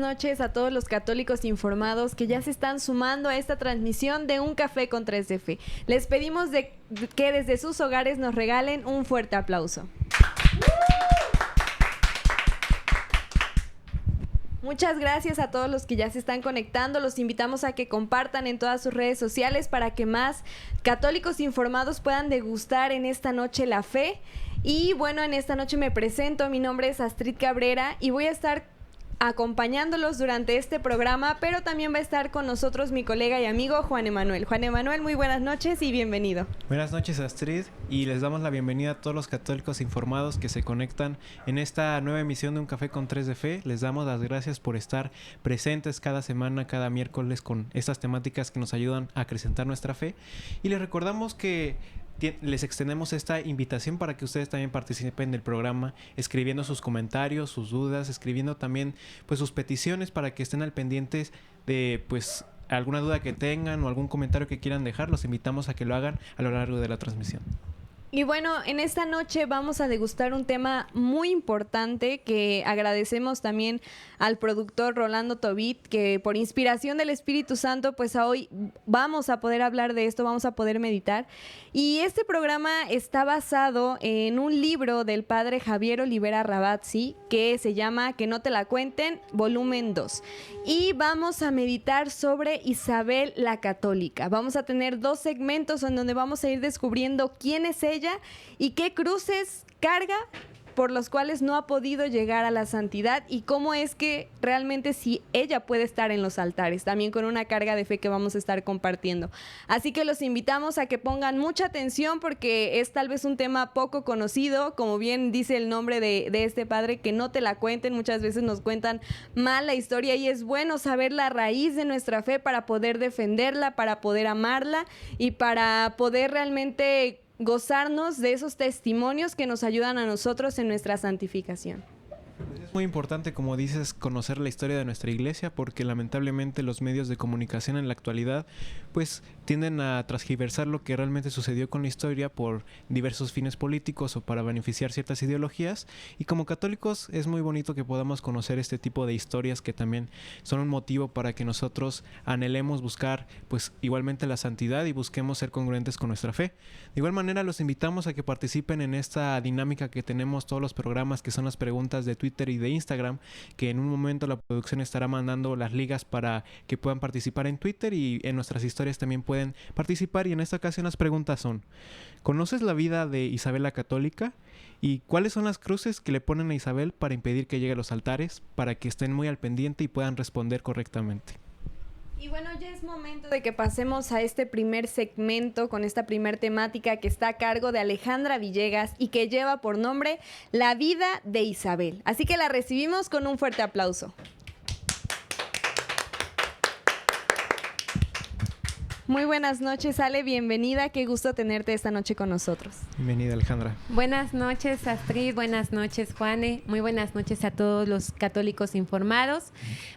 noches a todos los católicos informados que ya se están sumando a esta transmisión de Un Café con 3 de Fe. Les pedimos que desde sus hogares nos regalen un fuerte aplauso. Muchas gracias a todos los que ya se están conectando. Los invitamos a que compartan en todas sus redes sociales para que más católicos informados puedan degustar en esta noche la fe. Y bueno, en esta noche me presento. Mi nombre es Astrid Cabrera y voy a estar acompañándolos durante este programa, pero también va a estar con nosotros mi colega y amigo Juan Emanuel. Juan Emanuel, muy buenas noches y bienvenido. Buenas noches, Astrid, y les damos la bienvenida a todos los católicos informados que se conectan en esta nueva emisión de Un Café con 3 de Fe. Les damos las gracias por estar presentes cada semana, cada miércoles con estas temáticas que nos ayudan a acrecentar nuestra fe. Y les recordamos que les extendemos esta invitación para que ustedes también participen del programa, escribiendo sus comentarios, sus dudas, escribiendo también pues sus peticiones para que estén al pendientes de pues alguna duda que tengan o algún comentario que quieran dejar. Los invitamos a que lo hagan a lo largo de la transmisión. Y bueno, en esta noche vamos a degustar un tema muy importante que agradecemos también al productor Rolando Tobit, que por inspiración del Espíritu Santo, pues hoy vamos a poder hablar de esto, vamos a poder meditar. Y este programa está basado en un libro del padre Javier Olivera Rabazzi que se llama Que no te la cuenten, volumen 2. Y vamos a meditar sobre Isabel la Católica. Vamos a tener 2 segmentos en donde vamos a ir descubriendo quién es ella y qué cruces carga por los cuales no ha podido llegar a la santidad y cómo es que realmente sí ella puede estar en los altares, también con una carga de fe que vamos a estar compartiendo. Así que los invitamos a que pongan mucha atención porque es tal vez un tema poco conocido, como bien dice el nombre de este padre, que no te la cuenten. Muchas veces nos cuentan mal la historia y es bueno saber la raíz de nuestra fe para poder defenderla, para poder amarla y para poder realmente gozarnos de esos testimonios que nos ayudan a nosotros en nuestra santificación. Es muy importante, como dices, conocer la historia de nuestra iglesia porque lamentablemente los medios de comunicación en la actualidad pues tienden a transgiversar lo que realmente sucedió con la historia por diversos fines políticos o para beneficiar ciertas ideologías, y como católicos es muy bonito que podamos conocer este tipo de historias que también son un motivo para que nosotros anhelemos buscar pues igualmente la santidad y busquemos ser congruentes con nuestra fe. De igual manera los invitamos a que participen en esta dinámica que tenemos todos los programas, que son las preguntas de Twitter y de Instagram, que en un momento la producción estará mandando las ligas para que puedan participar en Twitter, y en nuestras historias también pueden participar. Y en esta ocasión las preguntas son: ¿conoces la vida de Isabel la Católica? ¿Y cuáles son las cruces que le ponen a Isabel para impedir que llegue a los altares? Para que estén muy al pendiente y puedan responder correctamente. Y bueno, ya es momento de que pasemos a este primer segmento con esta primer temática que está a cargo de Alejandra Villegas y que lleva por nombre La vida de Isabel. Así que la recibimos con un fuerte aplauso. Muy buenas noches, Ale, bienvenida. Qué gusto tenerte esta noche con nosotros. Bienvenida, Alejandra. Buenas noches, Astrid. Buenas noches, Juane. Muy buenas noches a todos los católicos informados.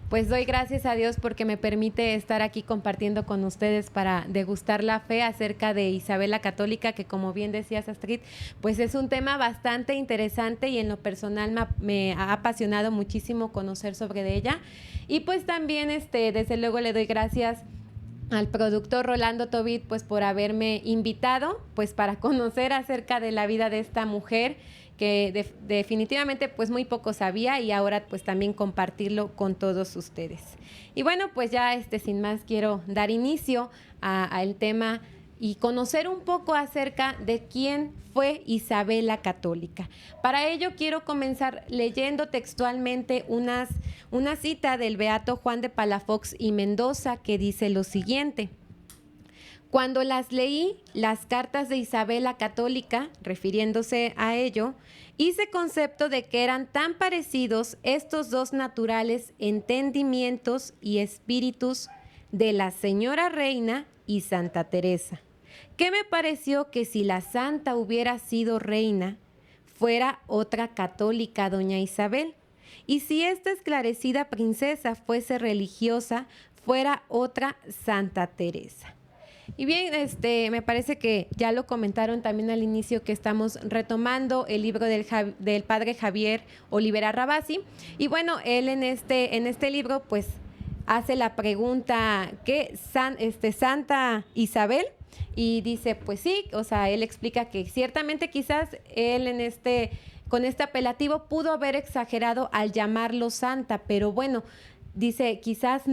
Pues doy gracias a Dios porque me permite estar aquí compartiendo con ustedes para degustar la fe acerca de Isabel la Católica, que como bien decías, Astrid, pues es un tema bastante interesante y en lo personal me ha apasionado muchísimo conocer sobre ella. Y pues también, desde luego le doy gracias al productor Rolando Tobit pues por haberme invitado pues para conocer acerca de la vida de esta mujer que definitivamente pues muy poco sabía, y ahora pues también compartirlo con todos ustedes. Y bueno, pues ya sin más quiero dar inicio al tema y conocer un poco acerca de quién fue Isabel la Católica. Para ello quiero comenzar leyendo textualmente una cita del beato Juan de Palafox y Mendoza que dice lo siguiente: cuando las leí, las cartas de Isabel la Católica, refiriéndose a ello, hice concepto de que eran tan parecidos estos dos naturales entendimientos y espíritus de la señora reina y Santa Teresa, que me pareció que si la santa hubiera sido reina, fuera otra católica doña Isabel, y si esta esclarecida princesa fuese religiosa, fuera otra Santa Teresa. Y bien, me parece que ya lo comentaron también al inicio que estamos retomando el libro del padre Javier Olivera Rabasi. Y bueno, él en este libro pues hace la pregunta, ¿qué Santa Isabel? Y dice, pues sí, o sea, él explica que ciertamente quizás él con este apelativo pudo haber exagerado al llamarlo santa, pero bueno, dice, quizás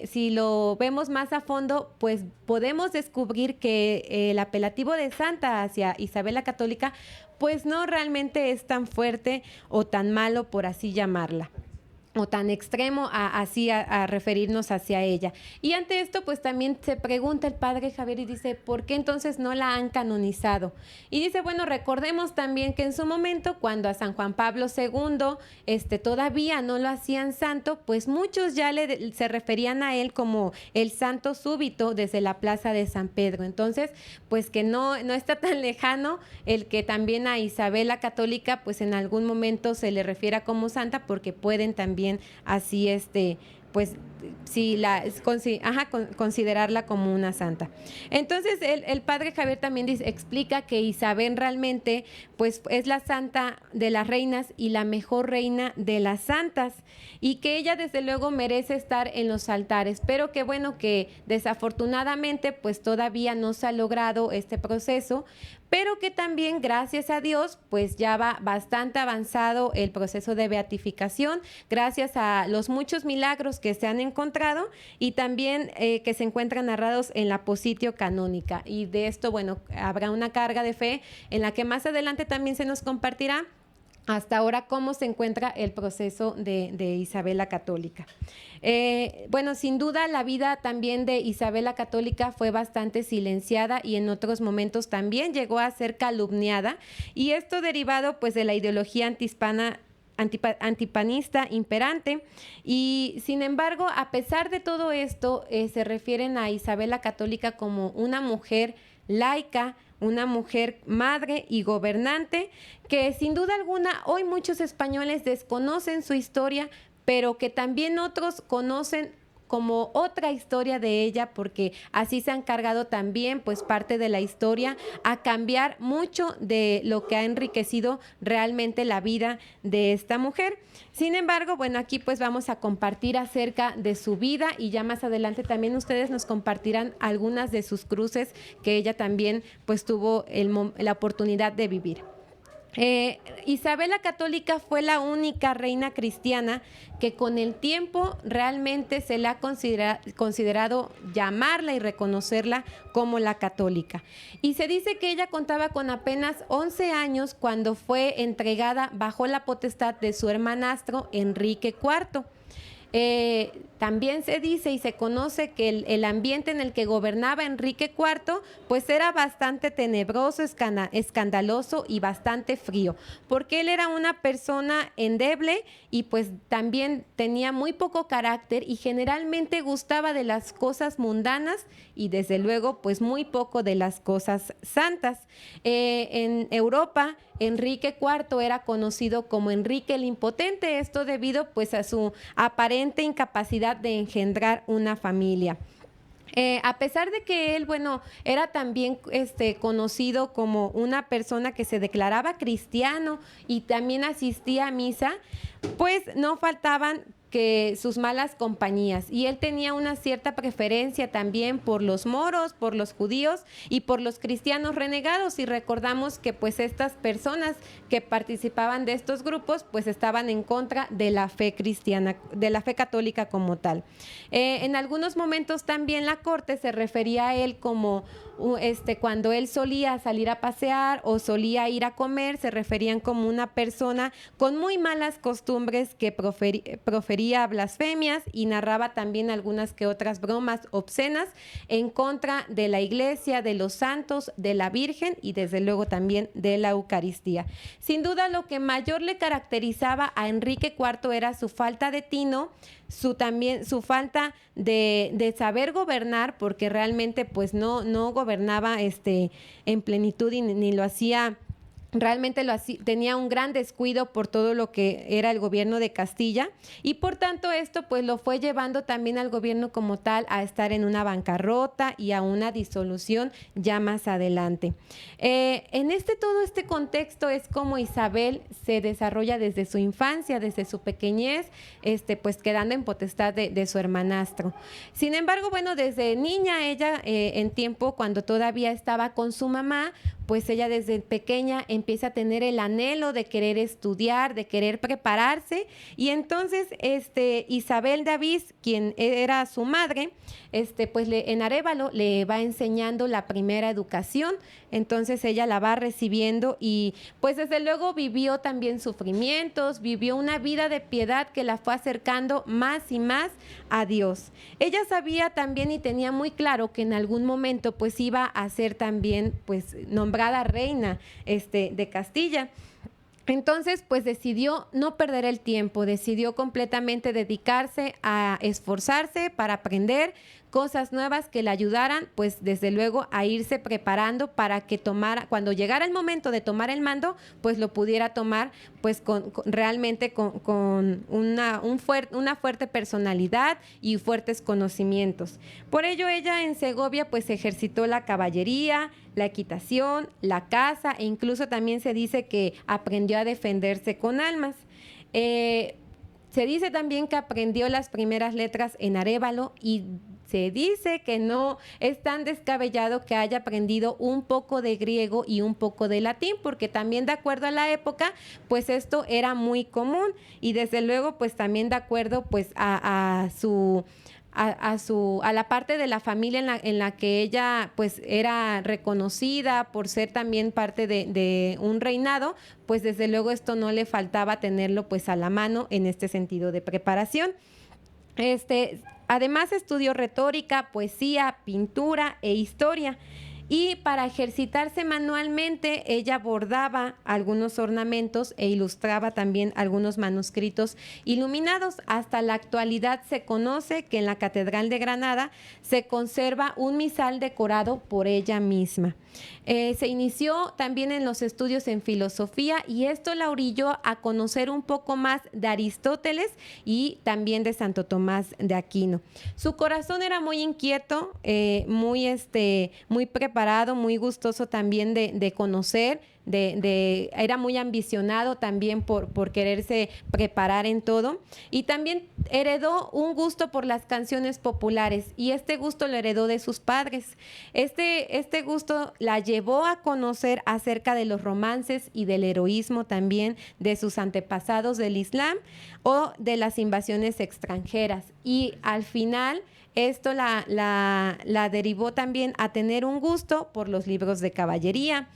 si lo vemos más a fondo, pues podemos descubrir que el apelativo de santa hacia Isabel la Católica, pues no realmente es tan fuerte o tan malo, por así llamarla, o tan extremo a referirnos hacia ella. Y ante esto, pues también se pregunta el padre Javier y dice, ¿por qué entonces no la han canonizado? Y dice, bueno, recordemos también que en su momento, cuando a San Juan Pablo II todavía no lo hacían santo, pues muchos ya se referían a él como el santo súbito desde la plaza de San Pedro. Entonces, pues que no está tan lejano el que también a Isabel la Católica, pues en algún momento se le refiera como santa, porque pueden también así pues sí considerarla como una santa. Entonces el padre Javier también explica que Isabel realmente pues es la santa de las reinas y la mejor reina de las santas, y que ella desde luego merece estar en los altares, pero que bueno, que desafortunadamente pues todavía no se ha logrado este proceso, pero que también, gracias a Dios, pues ya va bastante avanzado el proceso de beatificación, gracias a los muchos milagros que se han encontrado y también que se encuentran narrados en la Positio Canónica. Y de esto, bueno, habrá una carga de fe en la que más adelante también se nos compartirá hasta ahora cómo se encuentra el proceso de Isabel la Católica. Bueno, sin duda la vida también de Isabel la Católica fue bastante silenciada y en otros momentos también llegó a ser calumniada, y esto derivado pues de la ideología antipanista imperante. Y sin embargo, a pesar de todo esto, se refieren a Isabel la Católica como una mujer laica, una mujer madre y gobernante, que sin duda alguna hoy muchos españoles desconocen su historia, pero que también otros conocen como otra historia de ella, porque así se han cargado también pues parte de la historia a cambiar mucho de lo que ha enriquecido realmente la vida de esta mujer. Sin embargo, bueno, aquí pues vamos a compartir acerca de su vida, y ya más adelante también ustedes nos compartirán algunas de sus cruces que ella también pues tuvo la oportunidad de vivir. Isabel la Católica fue la única reina cristiana que con el tiempo realmente se le ha considerado llamarla y reconocerla como la católica. Y se dice que ella contaba con apenas 11 años cuando fue entregada bajo la potestad de su hermanastro Enrique IV. También se dice y se conoce que el ambiente en el que gobernaba Enrique IV pues era bastante tenebroso, escandaloso y bastante frío, porque él era una persona endeble y pues también tenía muy poco carácter y generalmente gustaba de las cosas mundanas y desde luego pues muy poco de las cosas santas. En Europa, Enrique IV era conocido como Enrique el Impotente, esto debido pues a su aparente incapacidad de engendrar una familia. A pesar de que él, bueno, era también conocido como una persona que se declaraba cristiano y también asistía a misa, pues no faltaban que sus malas compañías, y él tenía una cierta preferencia también por los moros, por los judíos y por los cristianos renegados, y recordamos que pues estas personas que participaban de estos grupos pues estaban en contra de la fe cristiana, de la fe católica como tal. En algunos momentos también la corte se refería a él como cuando él solía salir a pasear o solía ir a comer, se referían como una persona con muy malas costumbres que profería blasfemias y narraba también algunas que otras bromas obscenas en contra de la iglesia, de los santos, de la Virgen y desde luego también de la Eucaristía. Sin duda lo que mayor le caracterizaba a Enrique IV era su falta de tino, su falta de saber gobernar, porque realmente pues no gobernaba en plenitud y ni lo hacía realmente tenía un gran descuido por todo lo que era el gobierno de Castilla y por tanto esto pues lo fue llevando también al gobierno como tal a estar en una bancarrota y a una disolución ya más adelante. En todo este contexto es como Isabel se desarrolla desde su infancia, desde su pequeñez, pues quedando en potestad de su hermanastro. Sin embargo, bueno, desde niña ella en tiempo cuando todavía estaba con su mamá, pues ella desde pequeña empieza a tener el anhelo de querer estudiar, de querer prepararse y entonces Isabel de Avís, quien era su madre, pues en Arévalo le va enseñando la primera educación, entonces ella la va recibiendo y pues desde luego vivió también sufrimientos, vivió una vida de piedad que la fue acercando más y más a Dios. Ella sabía también y tenía muy claro que en algún momento pues iba a ser también pues nombrada reina de Castilla. Entonces, pues decidió no perder el tiempo, decidió completamente dedicarse a esforzarse para aprender cosas nuevas que le ayudaran, pues desde luego a irse preparando para que cuando llegara el momento de tomar el mando, pues lo pudiera tomar pues realmente con una fuerte personalidad y fuertes conocimientos. Por ello ella en Segovia pues ejercitó la caballería, la equitación, la caza e incluso también se dice que aprendió a defenderse con armas. Se dice también que aprendió las primeras letras en Arévalo y se dice que no es tan descabellado que haya aprendido un poco de griego y un poco de latín, porque también de acuerdo a la época, pues esto era muy común y desde luego pues también de acuerdo pues a la parte de la familia en la que ella pues era reconocida por ser también parte de un reinado, pues desde luego esto no le faltaba tenerlo pues a la mano en este sentido de preparación. Además estudió retórica, poesía, pintura e historia. Y para ejercitarse manualmente, ella bordaba algunos ornamentos e ilustraba también algunos manuscritos iluminados. Hasta la actualidad se conoce que en la Catedral de Granada se conserva un misal decorado por ella misma. Se inició también en los estudios en filosofía y esto la orilló a conocer un poco más de Aristóteles y también de Santo Tomás de Aquino. Su corazón era muy inquieto, muy preparado, muy gustoso también de conocer, era muy ambicionado también por quererse preparar en todo y también heredó un gusto por las canciones populares y este gusto lo heredó de sus padres. Este gusto la llevó a conocer acerca de los romances y del heroísmo también de sus antepasados del Islam o de las invasiones extranjeras y al final esto la derivó también a tener un gusto por los libros de caballería.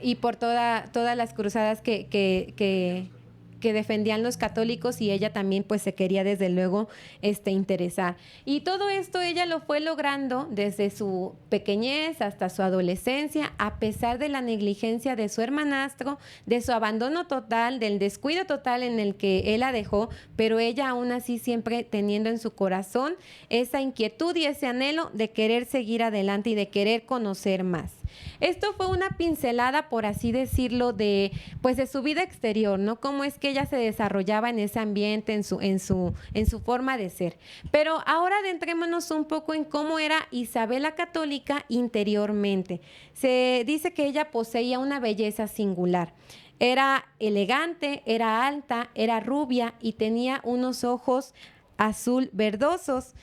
Y por todas las cruzadas que defendían los católicos y ella también pues se quería desde luego interesar. Y todo esto ella lo fue logrando desde su pequeñez hasta su adolescencia, a pesar de la negligencia de su hermanastro, de su abandono total, del descuido total en el que él la dejó, pero ella aún así siempre teniendo en su corazón esa inquietud y ese anhelo de querer seguir adelante y de querer conocer más. Esto fue una pincelada, por así decirlo, de su vida exterior, ¿no? Cómo es que ella se desarrollaba en ese ambiente, en su forma de ser. Pero ahora adentrémonos un poco en cómo era Isabel la Católica interiormente. Se dice que ella poseía una belleza singular. Era elegante, era alta, era rubia y tenía unos ojos azul verdosos.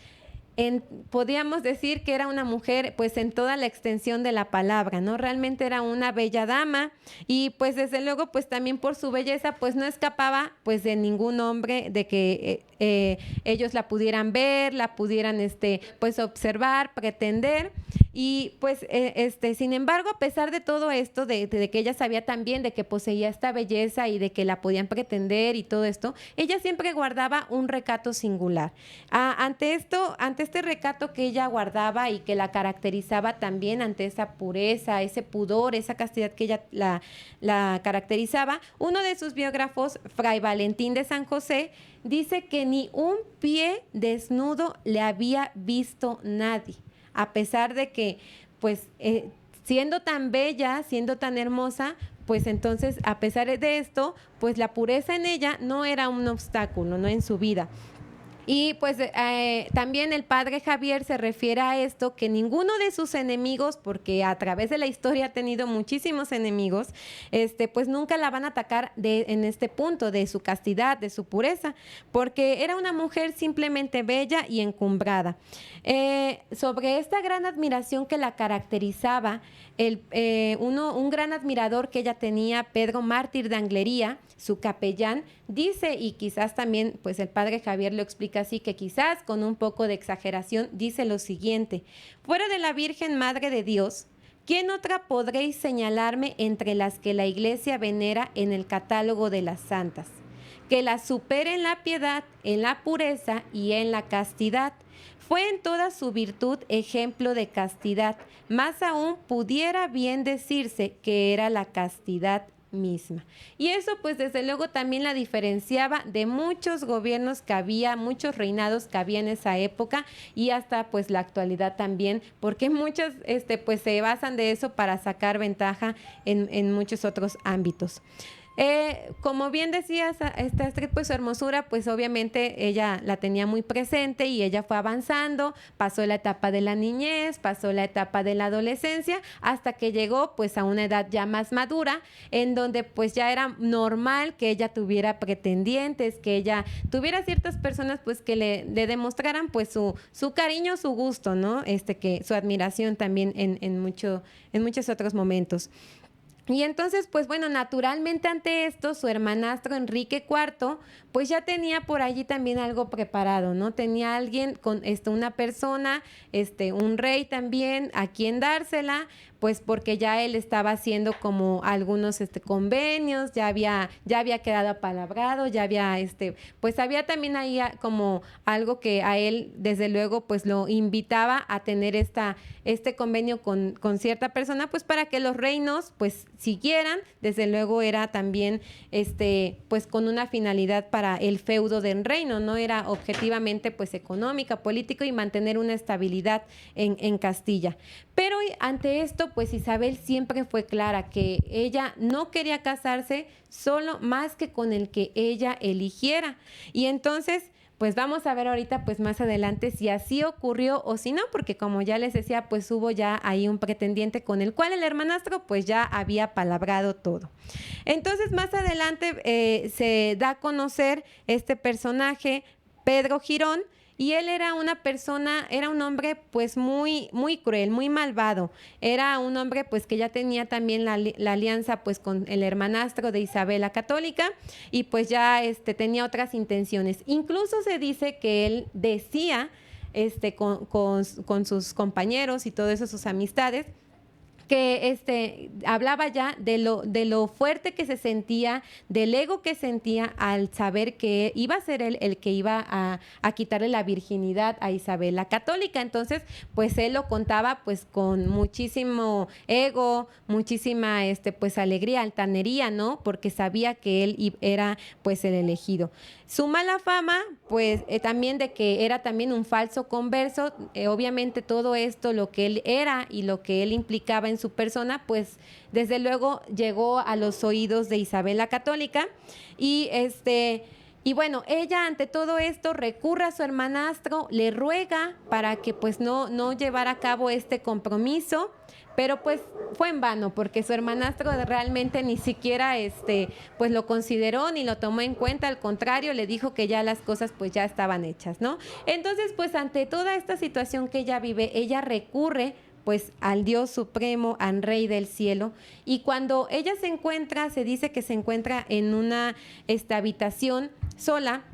Podríamos decir que era una mujer pues en toda la extensión de la palabra, ¿no? Realmente era una bella dama y pues desde luego pues también por su belleza pues no escapaba pues de ningún hombre de que ellos la pudieran ver, la pudieran pues observar, pretender y pues sin embargo a pesar de todo esto de que ella sabía también de que poseía esta belleza y de que la podían pretender y todo esto, ella siempre guardaba un recato singular. Ante este recato que ella guardaba y que la caracterizaba también ante esa pureza, ese pudor, esa castidad que ella la caracterizaba, uno de sus biógrafos, Fray Valentín de San José, dice que ni un pie desnudo le había visto nadie, a pesar de que pues siendo tan bella, siendo tan hermosa, pues entonces, a pesar de esto, pues la pureza en ella no era un obstáculo, ¿no? En su vida. Y pues también el padre Javier se refiere a esto, que ninguno de sus enemigos, porque a través de la historia ha tenido muchísimos enemigos, pues nunca la van a atacar en este punto de su castidad, de su pureza, porque era una mujer simplemente bella y encumbrada. Sobre esta gran admiración que la caracterizaba, un gran admirador que ella tenía, Pedro Mártir de Anglería, su capellán, dice, y quizás también pues el padre Javier lo explica así, que quizás con un poco de exageración, dice lo siguiente: fuera de la Virgen Madre de Dios, ¿quién otra podréis señalarme entre las que la Iglesia venera en el catálogo de las santas? Que la supere en la piedad, en la pureza y en la castidad. Fue en toda su virtud ejemplo de castidad, más aún pudiera bien decirse que era la castidad misma. Y eso pues desde luego también la diferenciaba de muchos gobiernos que había, muchos reinados que había en esa época, y hasta pues la actualidad también, porque muchos pues se basan de eso para sacar ventaja en muchos otros ámbitos. Como bien decías, esta Astrid, pues su hermosura, pues obviamente ella la tenía muy presente y ella fue avanzando, pasó la etapa de la niñez, pasó la etapa de la adolescencia, hasta que llegó pues a una edad ya más madura, en donde pues ya era normal que ella tuviera pretendientes, que ella tuviera ciertas personas pues que le demostraran pues su cariño, su gusto, ¿no? Que su admiración también en muchos otros momentos. Y entonces, pues bueno, naturalmente ante esto, su hermanastro Enrique IV, pues ya tenía por allí también algo preparado, ¿no? Tenía alguien con una persona, un rey también, a quien dársela, pues porque ya él estaba haciendo como algunos convenios, ya había quedado apalabrado, ya había pues había también ahí como algo que a él desde luego pues lo invitaba a tener este convenio con cierta persona, pues para que los reinos pues siguieran. Desde luego era también pues con una finalidad para el feudo del reino, no era objetivamente pues económica, político, y mantener una estabilidad en Castilla. Pero ante esto, pues Isabel siempre fue clara que ella no quería casarse solo más que con el que ella eligiera. Y entonces, pues vamos a ver ahorita, pues más adelante, si así ocurrió o si no, porque como ya les decía, pues hubo ya ahí un pretendiente con el cual el hermanastro pues ya había palabrado todo. Entonces, más adelante se da a conocer este personaje, Pedro Girón, y él era un hombre pues muy, muy cruel, muy malvado. Era un hombre pues que ya tenía también la alianza pues con el hermanastro de Isabel la Católica, y pues ya tenía otras intenciones. Incluso se dice que él decía con sus compañeros y todo eso, sus amistades, que hablaba ya de lo fuerte que se sentía, del ego que sentía al saber que iba a ser él el que iba a quitarle la virginidad a Isabel la Católica. Entonces, pues él lo contaba pues con muchísimo ego, muchísima pues alegría, altanería, ¿no? Porque sabía que él era pues el elegido. Su mala fama, pues también de que era también un falso converso, obviamente todo esto, lo que él era y lo que él implicaba en su persona, pues desde luego llegó a los oídos de Isabel la Católica, y bueno, ella ante todo esto recurre a su hermanastro, le ruega para que pues no llevara a cabo este compromiso, pero pues fue en vano, porque su hermanastro realmente ni siquiera pues lo consideró ni lo tomó en cuenta. Al contrario, le dijo que ya las cosas pues ya estaban hechas, ¿no? Entonces, pues ante toda esta situación que ella vive, ella recurre pues al Dios supremo, al Rey del cielo, y cuando ella se dice que se encuentra en una habitación sola,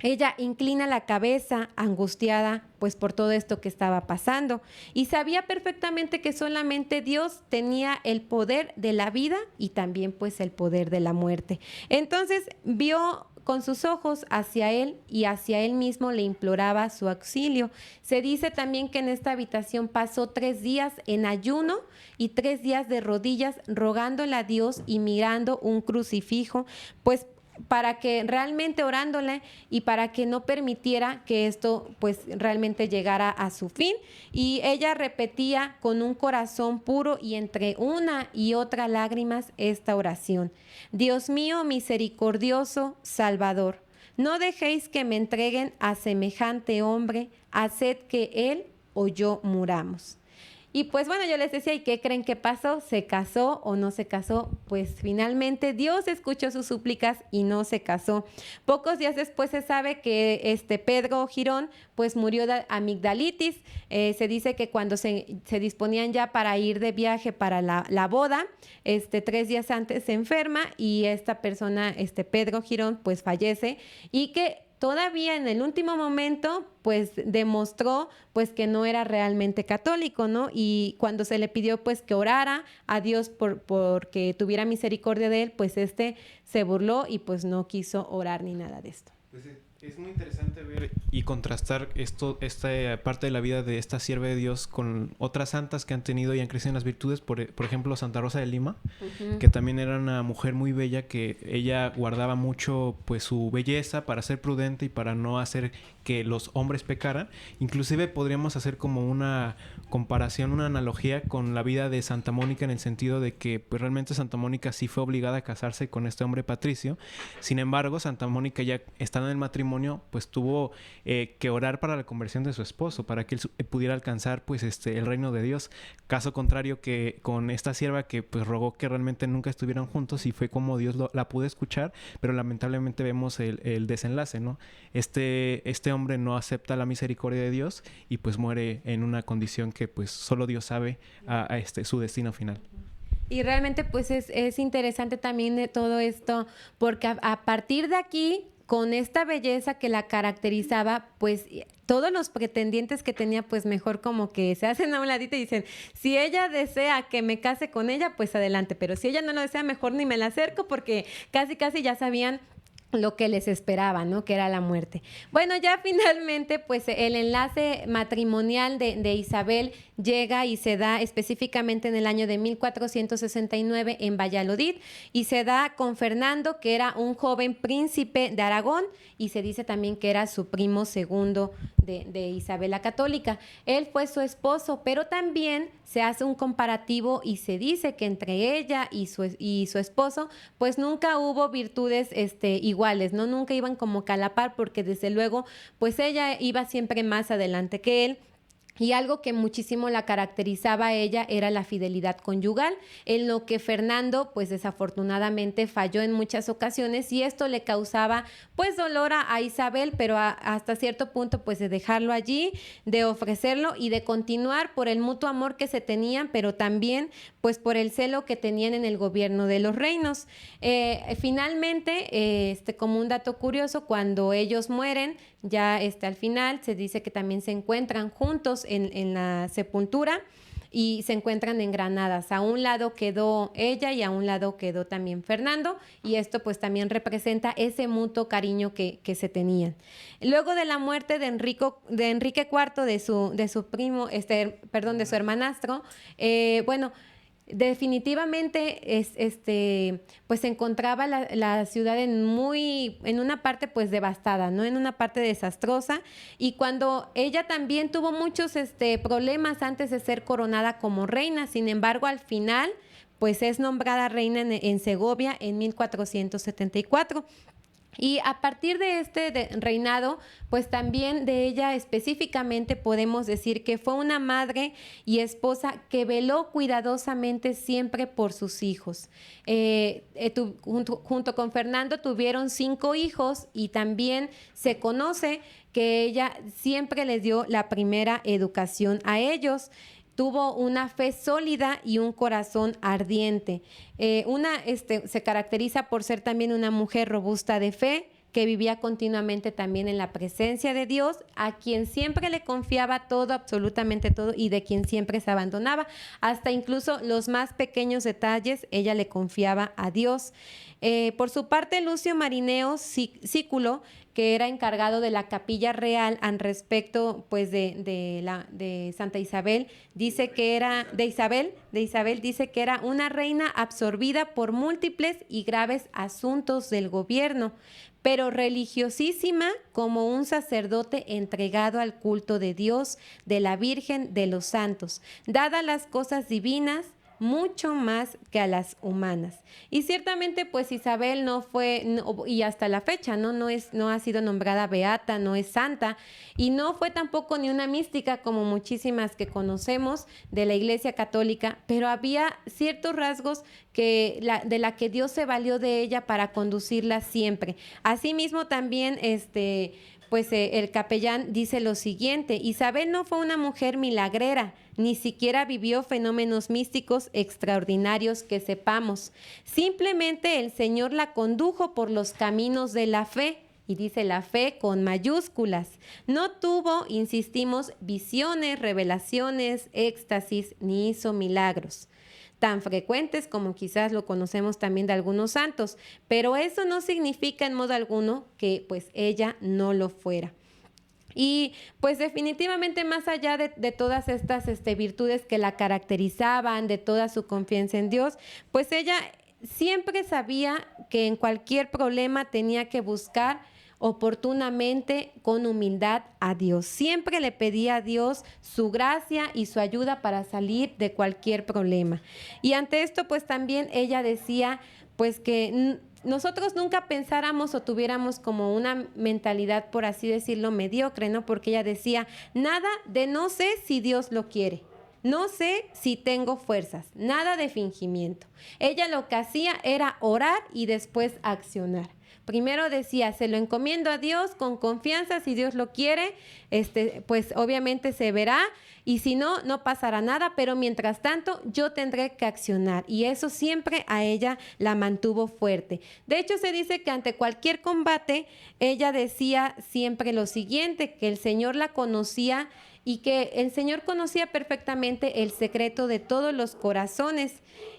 ella inclina la cabeza, angustiada pues por todo esto que estaba pasando, y sabía perfectamente que solamente Dios tenía el poder de la vida y también pues el poder de la muerte. Entonces vio con sus ojos hacia él, y hacia él mismo le imploraba su auxilio. Se dice también que en esta habitación pasó 3 días en ayuno y 3 días de rodillas rogándole a Dios y mirando un crucifijo, pues para que realmente orándole y para que no permitiera que esto pues realmente llegara a su fin. Y ella repetía con un corazón puro y entre una y otra lágrimas esta oración: Dios mío misericordioso, Salvador, no dejéis que me entreguen a semejante hombre, haced que él o yo muramos. Y pues bueno, yo les decía, ¿y qué creen que pasó? ¿Se casó o no se casó? Pues finalmente Dios escuchó sus súplicas y no se casó. Pocos días después se sabe que Pedro Girón pues murió de amigdalitis. Se dice que cuando se disponían ya para ir de viaje para la boda, 3 días antes se enferma y esta persona, Pedro Girón, pues fallece, y que todavía en el último momento, pues demostró pues que no era realmente católico, ¿no? Y cuando se le pidió pues que orara a Dios porque tuviera misericordia de él, pues se burló y pues no quiso orar ni nada de esto. Pues es muy interesante ver y contrastar esta parte de la vida de esta sierva de Dios con otras santas que han tenido y han crecido en las virtudes, por ejemplo Santa Rosa de Lima, que también era una mujer muy bella, que ella guardaba mucho pues su belleza para ser prudente y para no hacer que los hombres pecaran. Inclusive podríamos hacer como una comparación, una analogía con la vida de Santa Mónica, en el sentido de que pues realmente Santa Mónica sí fue obligada a casarse con este hombre patricio. Sin embargo, Santa Mónica, ya estando en el matrimonio, pues tuvo que orar para la conversión de su esposo, para que él pudiera alcanzar pues el reino de Dios. Caso contrario que con esta sierva, que pues rogó que realmente nunca estuvieran juntos, y fue como Dios la pudo escuchar, pero lamentablemente vemos el desenlace, ¿no? Este hombre no acepta la misericordia de Dios y pues muere en una condición que pues solo Dios sabe su destino final. Y realmente pues es interesante también de todo esto, porque a partir de aquí, con esta belleza que la caracterizaba, pues todos los pretendientes que tenía, pues mejor como que se hacen a un ladito y dicen, si ella desea que me case con ella, pues adelante, pero si ella no lo desea, mejor ni me la acerco, porque casi ya sabían lo que les esperaba, ¿no? Que era la muerte. Bueno, ya finalmente, pues el enlace matrimonial de Isabel llega y se da específicamente en el año de 1469 en Valladolid, y se da con Fernando, que era un joven príncipe de Aragón, y se dice también que era su primo segundo de Isabel la Católica. Él fue su esposo, pero también se hace un comparativo y se dice que entre ella y su esposo, pues nunca hubo virtudes iguales, ¿no? Nunca iban como que a la par, porque desde luego, pues ella iba siempre más adelante que él. Y algo que muchísimo la caracterizaba a ella era la fidelidad conyugal, en lo que Fernando, pues desafortunadamente falló en muchas ocasiones, y esto le causaba pues dolor a Isabel, pero hasta cierto punto pues de dejarlo allí, de ofrecerlo y de continuar por el mutuo amor que se tenían, pero también pues por el celo que tenían en el gobierno de los reinos. Finalmente, como un dato curioso, cuando ellos mueren, ya al final se dice que también se encuentran juntos en la sepultura, y se encuentran en Granadas. A un lado quedó ella y a un lado quedó también Fernando, y esto pues también representa ese mutuo cariño que se tenían. Luego de la muerte de Enrique IV, de su primo, de su hermanastro, definitivamente pues se encontraba la ciudad en una parte pues devastada, ¿no? En una parte desastrosa, y cuando ella también tuvo muchos problemas antes de ser coronada como reina. Sin embargo, al final pues es nombrada reina en Segovia en 1474. Y a partir de reinado, pues también de ella específicamente podemos decir que fue una madre y esposa que veló cuidadosamente siempre por sus hijos. Junto con Fernando tuvieron 5 hijos, y también se conoce que ella siempre les dio la primera educación a ellos. Tuvo una fe sólida y un corazón ardiente. Se caracteriza por ser también una mujer robusta de fe, que vivía continuamente también en la presencia de Dios, a quien siempre le confiaba todo, absolutamente todo, y de quien siempre se abandonaba. Hasta incluso los más pequeños detalles, ella le confiaba a Dios. Por su parte, Lucio Marineo Sículo que era encargado de la capilla real al respecto pues de Santa Isabel, dice que era de Isabel dice que era una reina absorbida por múltiples y graves asuntos del gobierno, pero religiosísima como un sacerdote entregado al culto de Dios, de la Virgen, de los santos, dadas las cosas divinas, mucho más que a las humanas. Y ciertamente pues Isabel no fue, y hasta la fecha, no ha sido nombrada beata, no es santa, y no fue tampoco ni una mística como muchísimas que conocemos de la Iglesia Católica, pero había ciertos rasgos de la que Dios se valió de ella para conducirla siempre. Asimismo también el capellán dice lo siguiente: Isabel no fue una mujer milagrera, ni siquiera vivió fenómenos místicos extraordinarios que sepamos. Simplemente el Señor la condujo por los caminos de la fe, y dice la fe con mayúsculas. No tuvo, insistimos, visiones, revelaciones, éxtasis, ni hizo milagros tan frecuentes como quizás lo conocemos también de algunos santos, pero eso no significa en modo alguno que pues ella no lo fuera. Y pues definitivamente más allá de todas estas virtudes que la caracterizaban, de toda su confianza en Dios, pues ella siempre sabía que en cualquier problema tenía que buscar oportunamente con humildad a Dios. Siempre le pedía a Dios su gracia y su ayuda para salir de cualquier problema. Y ante esto pues también ella decía pues que nosotros nunca pensáramos o tuviéramos como una mentalidad, por así decirlo, mediocre, ¿no? Porque ella decía, nada de no sé si Dios lo quiere. No sé si tengo fuerzas, nada de fingimiento. Ella lo que hacía era orar y después accionar. Primero decía, se lo encomiendo a Dios con confianza, si Dios lo quiere, pues obviamente se verá, y si no, no pasará nada, pero mientras tanto yo tendré que accionar, y eso siempre a ella la mantuvo fuerte. De hecho, se dice que ante cualquier combate, ella decía siempre lo siguiente, que el Señor la conocía y que el Señor conocía perfectamente el secreto de todos los corazones.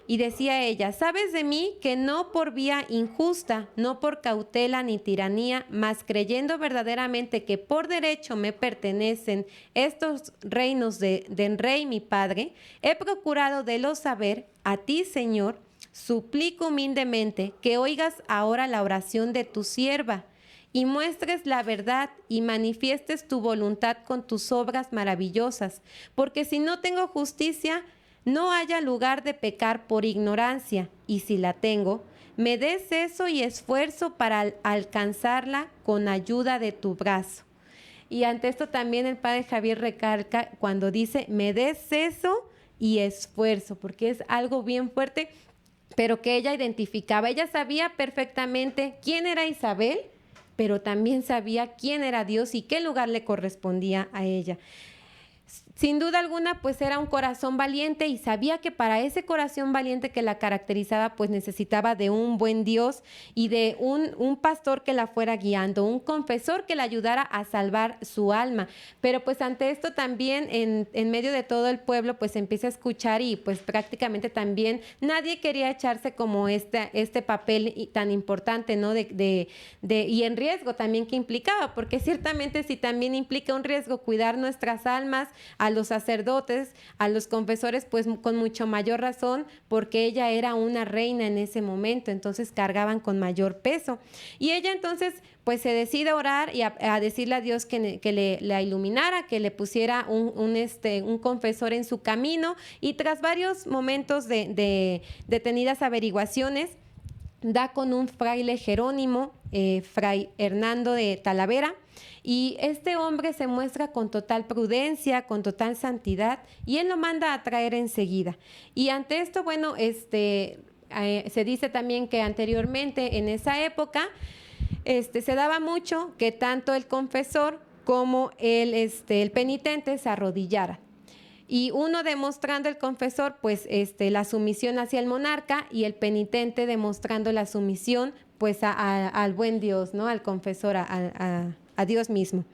Y decía ella, sabes de mí que no por vía injusta, no por cautela ni tiranía, mas creyendo verdaderamente que por derecho me pertenecen estos reinos del Rey mi Padre, he procurado de lo saber, a ti, Señor, suplico humildemente que oigas ahora la oración de tu sierva, y muestres la verdad y manifiestes tu voluntad con tus obras maravillosas, porque si no tengo justicia, no haya lugar de pecar por ignorancia, y si la tengo, me des eso y esfuerzo para alcanzarla con ayuda de tu brazo. Y ante esto también el padre Javier recalca cuando dice, me des eso y esfuerzo, porque es algo bien fuerte, pero que ella identificaba. Ella sabía perfectamente quién era Isabel, pero también sabía quién era Dios y qué lugar le correspondía a ella. Sin duda alguna, pues era un corazón valiente, y sabía que para ese corazón valiente que la caracterizaba, pues necesitaba de un buen Dios y de un pastor que la fuera guiando, un confesor que la ayudara a salvar su alma. Pero pues ante esto también, en medio de todo el pueblo, pues empieza a escuchar, y pues prácticamente también nadie quería echarse como este papel tan importante, ¿no? Y en riesgo también que implicaba, porque ciertamente sí también implica un riesgo cuidar nuestras almas, a los sacerdotes, a los confesores, pues con mucho mayor razón, porque ella era una reina en ese momento, entonces cargaban con mayor peso. Y ella entonces pues se decide a orar y a decirle a Dios que la iluminara, que le pusiera un confesor en su camino, y tras varios momentos de detenidas averiguaciones, da con un fraile Jerónimo, fray Hernando de Talavera, y este hombre se muestra con total prudencia, con total santidad, y él lo manda a traer enseguida. Y ante esto, bueno, se dice también que anteriormente, en esa época, se daba mucho que tanto el confesor como el penitente se arrodillaran. Y uno demostrando, el confesor, pues la sumisión hacia el monarca, y el penitente demostrando la sumisión pues al buen Dios, ¿no? Al confesor, a Dios mismo.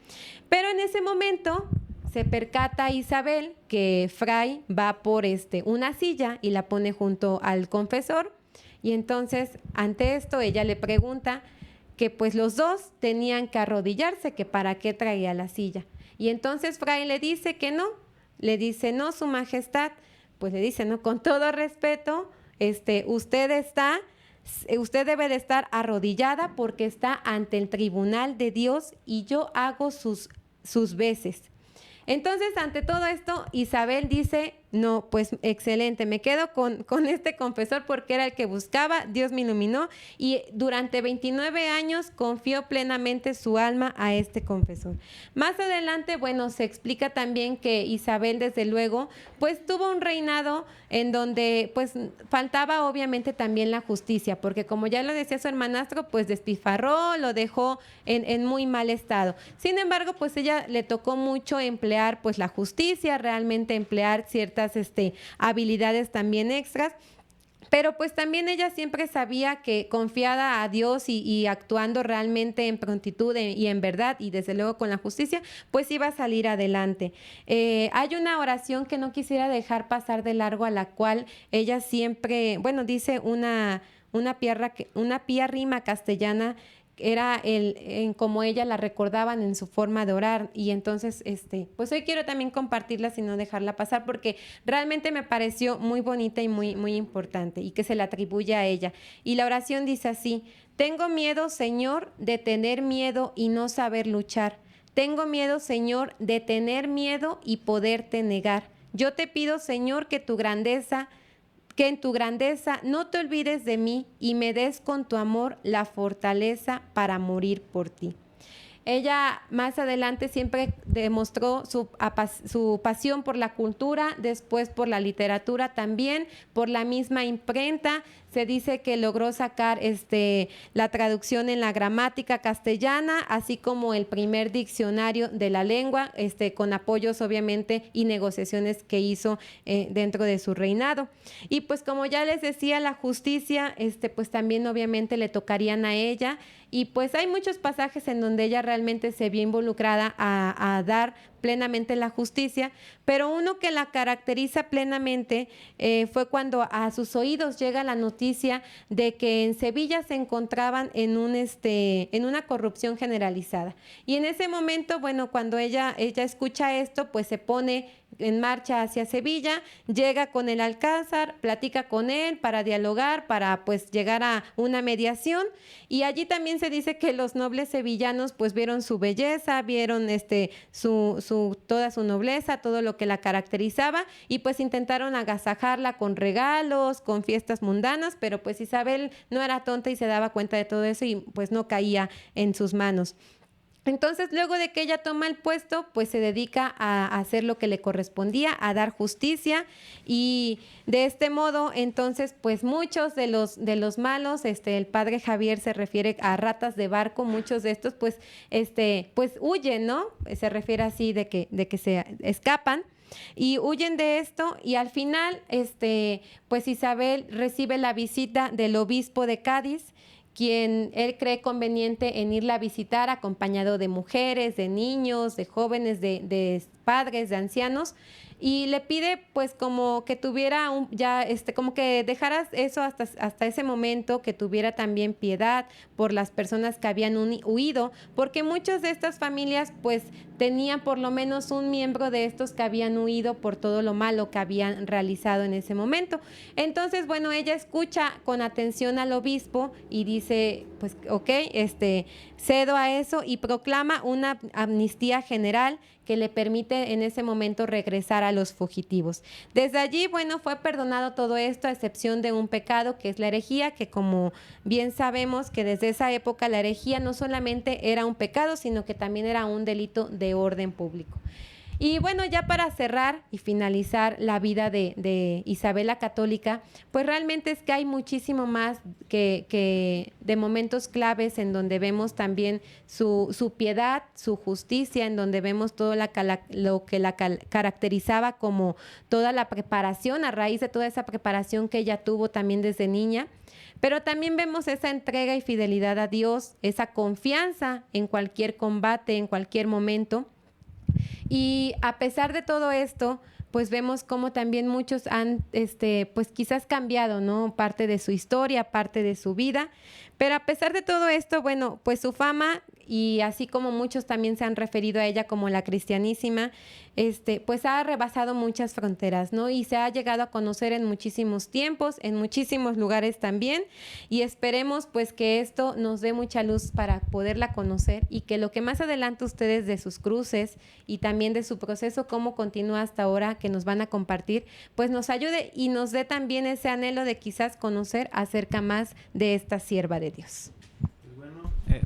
Pero en ese momento se percata Isabel que Fray va por una silla y la pone junto al confesor, y entonces ante esto ella le pregunta que pues los dos tenían que arrodillarse, que para qué traía la silla. Y entonces Fray le dice que no, le dice, no, su majestad, pues le dice, no, con todo respeto, usted debe de estar arrodillada porque está ante el tribunal de Dios y yo hago sus veces. Entonces, ante todo esto, Isabel dice, no, pues excelente, me quedo con este confesor porque era el que buscaba, Dios me iluminó y durante 29 años confió plenamente su alma a este confesor. Más adelante, bueno, se explica también que Isabel, desde luego, pues tuvo un reinado en donde pues faltaba obviamente también la justicia, porque como ya lo decía su hermanastro, pues despilfarró, lo dejó en muy mal estado. Sin embargo, pues ella le tocó mucho emplear pues la justicia, realmente emplear ciertas habilidades también extras, pero pues también ella siempre sabía que confiada a Dios y actuando realmente en prontitud y en verdad y desde luego con la justicia, pues iba a salir adelante. Hay una oración que no quisiera dejar pasar de largo, a la cual ella siempre, bueno, dice una pía-rima castellana, era en como ella la recordaban en su forma de orar, y entonces pues hoy quiero también compartirla y no dejarla pasar porque realmente me pareció muy bonita y muy, muy importante y que se le atribuye a ella. Y la oración dice así: tengo miedo, Señor, de tener miedo y no saber luchar. Tengo miedo, Señor, de tener miedo y poderte negar. Yo te pido, Señor, que en tu grandeza no te olvides de mí y me des con tu amor la fortaleza para morir por ti. Ella más adelante siempre demostró su pasión por la cultura, después por la literatura también, por la misma imprenta. Se dice que logró sacar la traducción en la gramática castellana, así como el primer diccionario de la lengua, con apoyos obviamente y negociaciones que hizo dentro de su reinado. Y pues como ya les decía, la justicia, pues también obviamente le tocarían a ella. Y pues hay muchos pasajes en donde ella realmente se vio involucrada a dar plenamente la justicia, pero uno que la caracteriza plenamente fue cuando a sus oídos llega la noticia de que en Sevilla se encontraban en una corrupción generalizada. Y en ese momento, bueno, cuando ella escucha esto, pues se pone en marcha hacia Sevilla, llega con el alcázar, platica con él para dialogar, para pues llegar a una mediación, y allí también se dice que los nobles sevillanos pues vieron su belleza, vieron toda su nobleza, todo lo que la caracterizaba, y pues intentaron agasajarla con regalos, con fiestas mundanas, pero pues Isabel no era tonta y se daba cuenta de todo eso y pues no caía en sus manos. Entonces, luego de que ella toma el puesto, pues se dedica a hacer lo que le correspondía, a dar justicia, y de este modo, entonces, pues muchos de los malos, el padre Javier se refiere a ratas de barco, muchos de estos, pues huyen, ¿no? Se refiere así de que se escapan. Y huyen de esto, y al final, pues Isabel recibe la visita del obispo de Cádiz, quien él cree conveniente en irla a visitar acompañado de mujeres, de niños, de jóvenes, de padres, de ancianos, y le pide pues como que tuviera como que dejaras eso hasta ese momento, que tuviera también piedad por las personas que habían huido, porque muchas de estas familias pues tenían por lo menos un miembro de estos que habían huido por todo lo malo que habían realizado en ese momento. Entonces, bueno, ella escucha con atención al obispo y dice, pues ok, cedo a eso, y proclama una amnistía general que le permite en ese momento regresar a los fugitivos. Desde allí, bueno, fue perdonado todo esto, a excepción de un pecado que es la herejía, que como bien sabemos que desde esa época la herejía no solamente era un pecado, sino que también era un delito de orden público. Y bueno, ya para cerrar y finalizar la vida de Isabel la Católica, pues realmente es que hay muchísimo más que de momentos claves en donde vemos también su piedad, su justicia, en donde vemos todo lo que la caracterizaba como toda la preparación, a raíz de toda esa preparación que ella tuvo también desde niña. Pero también vemos esa entrega y fidelidad a Dios, esa confianza en cualquier combate, en cualquier momento. Y a pesar de todo esto, pues vemos cómo también muchos han, pues quizás cambiado, ¿no? Parte de su historia, parte de su vida. Pero a pesar de todo esto, bueno, pues su fama, y así como muchos también se han referido a ella como la cristianísima, pues ha rebasado muchas fronteras, ¿no? Y se ha llegado a conocer en muchísimos tiempos, en muchísimos lugares también, y esperemos pues que esto nos dé mucha luz para poderla conocer, y que lo que más adelante ustedes de sus cruces y también de su proceso, cómo continúa hasta ahora, que nos van a compartir, pues nos ayude y nos dé también ese anhelo de quizás conocer acerca más de esta sierva de Dios.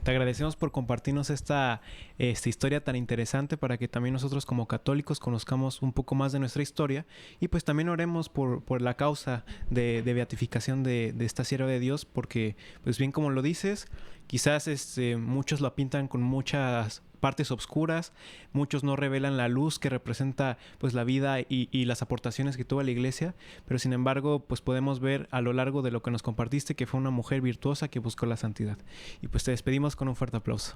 Te agradecemos por compartirnos esta historia tan interesante para que también nosotros como católicos conozcamos un poco más de nuestra historia, y pues también oremos por la causa de beatificación de esta sierva de Dios, porque pues bien como lo dices, quizás muchos la pintan con muchas partes obscuras, muchos no revelan la luz que representa pues la vida y las aportaciones que tuvo a la iglesia, pero sin embargo pues podemos ver a lo largo de lo que nos compartiste que fue una mujer virtuosa que buscó la santidad. Y pues te despedimos con un fuerte aplauso.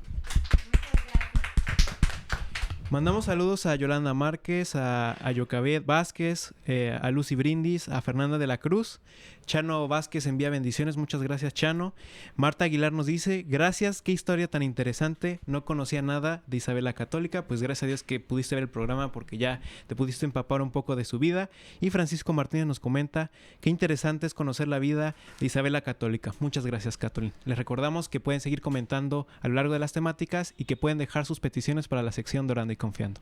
Mandamos saludos a Yolanda Márquez, a Yocabet Vázquez, a Lucy Brindis, a Fernanda de la Cruz. Chano Vázquez envía bendiciones, muchas gracias Chano. Marta Aguilar nos dice, gracias, qué historia tan interesante, no conocía nada de Isabel la Católica, pues gracias a Dios que pudiste ver el programa porque ya te pudiste empapar un poco de su vida. Y Francisco Martínez nos comenta, qué interesante es conocer la vida de Isabel la Católica. Muchas gracias, Catolín. Les recordamos que pueden seguir comentando a lo largo de las temáticas y que pueden dejar sus peticiones para la sección de Orando y Confiando.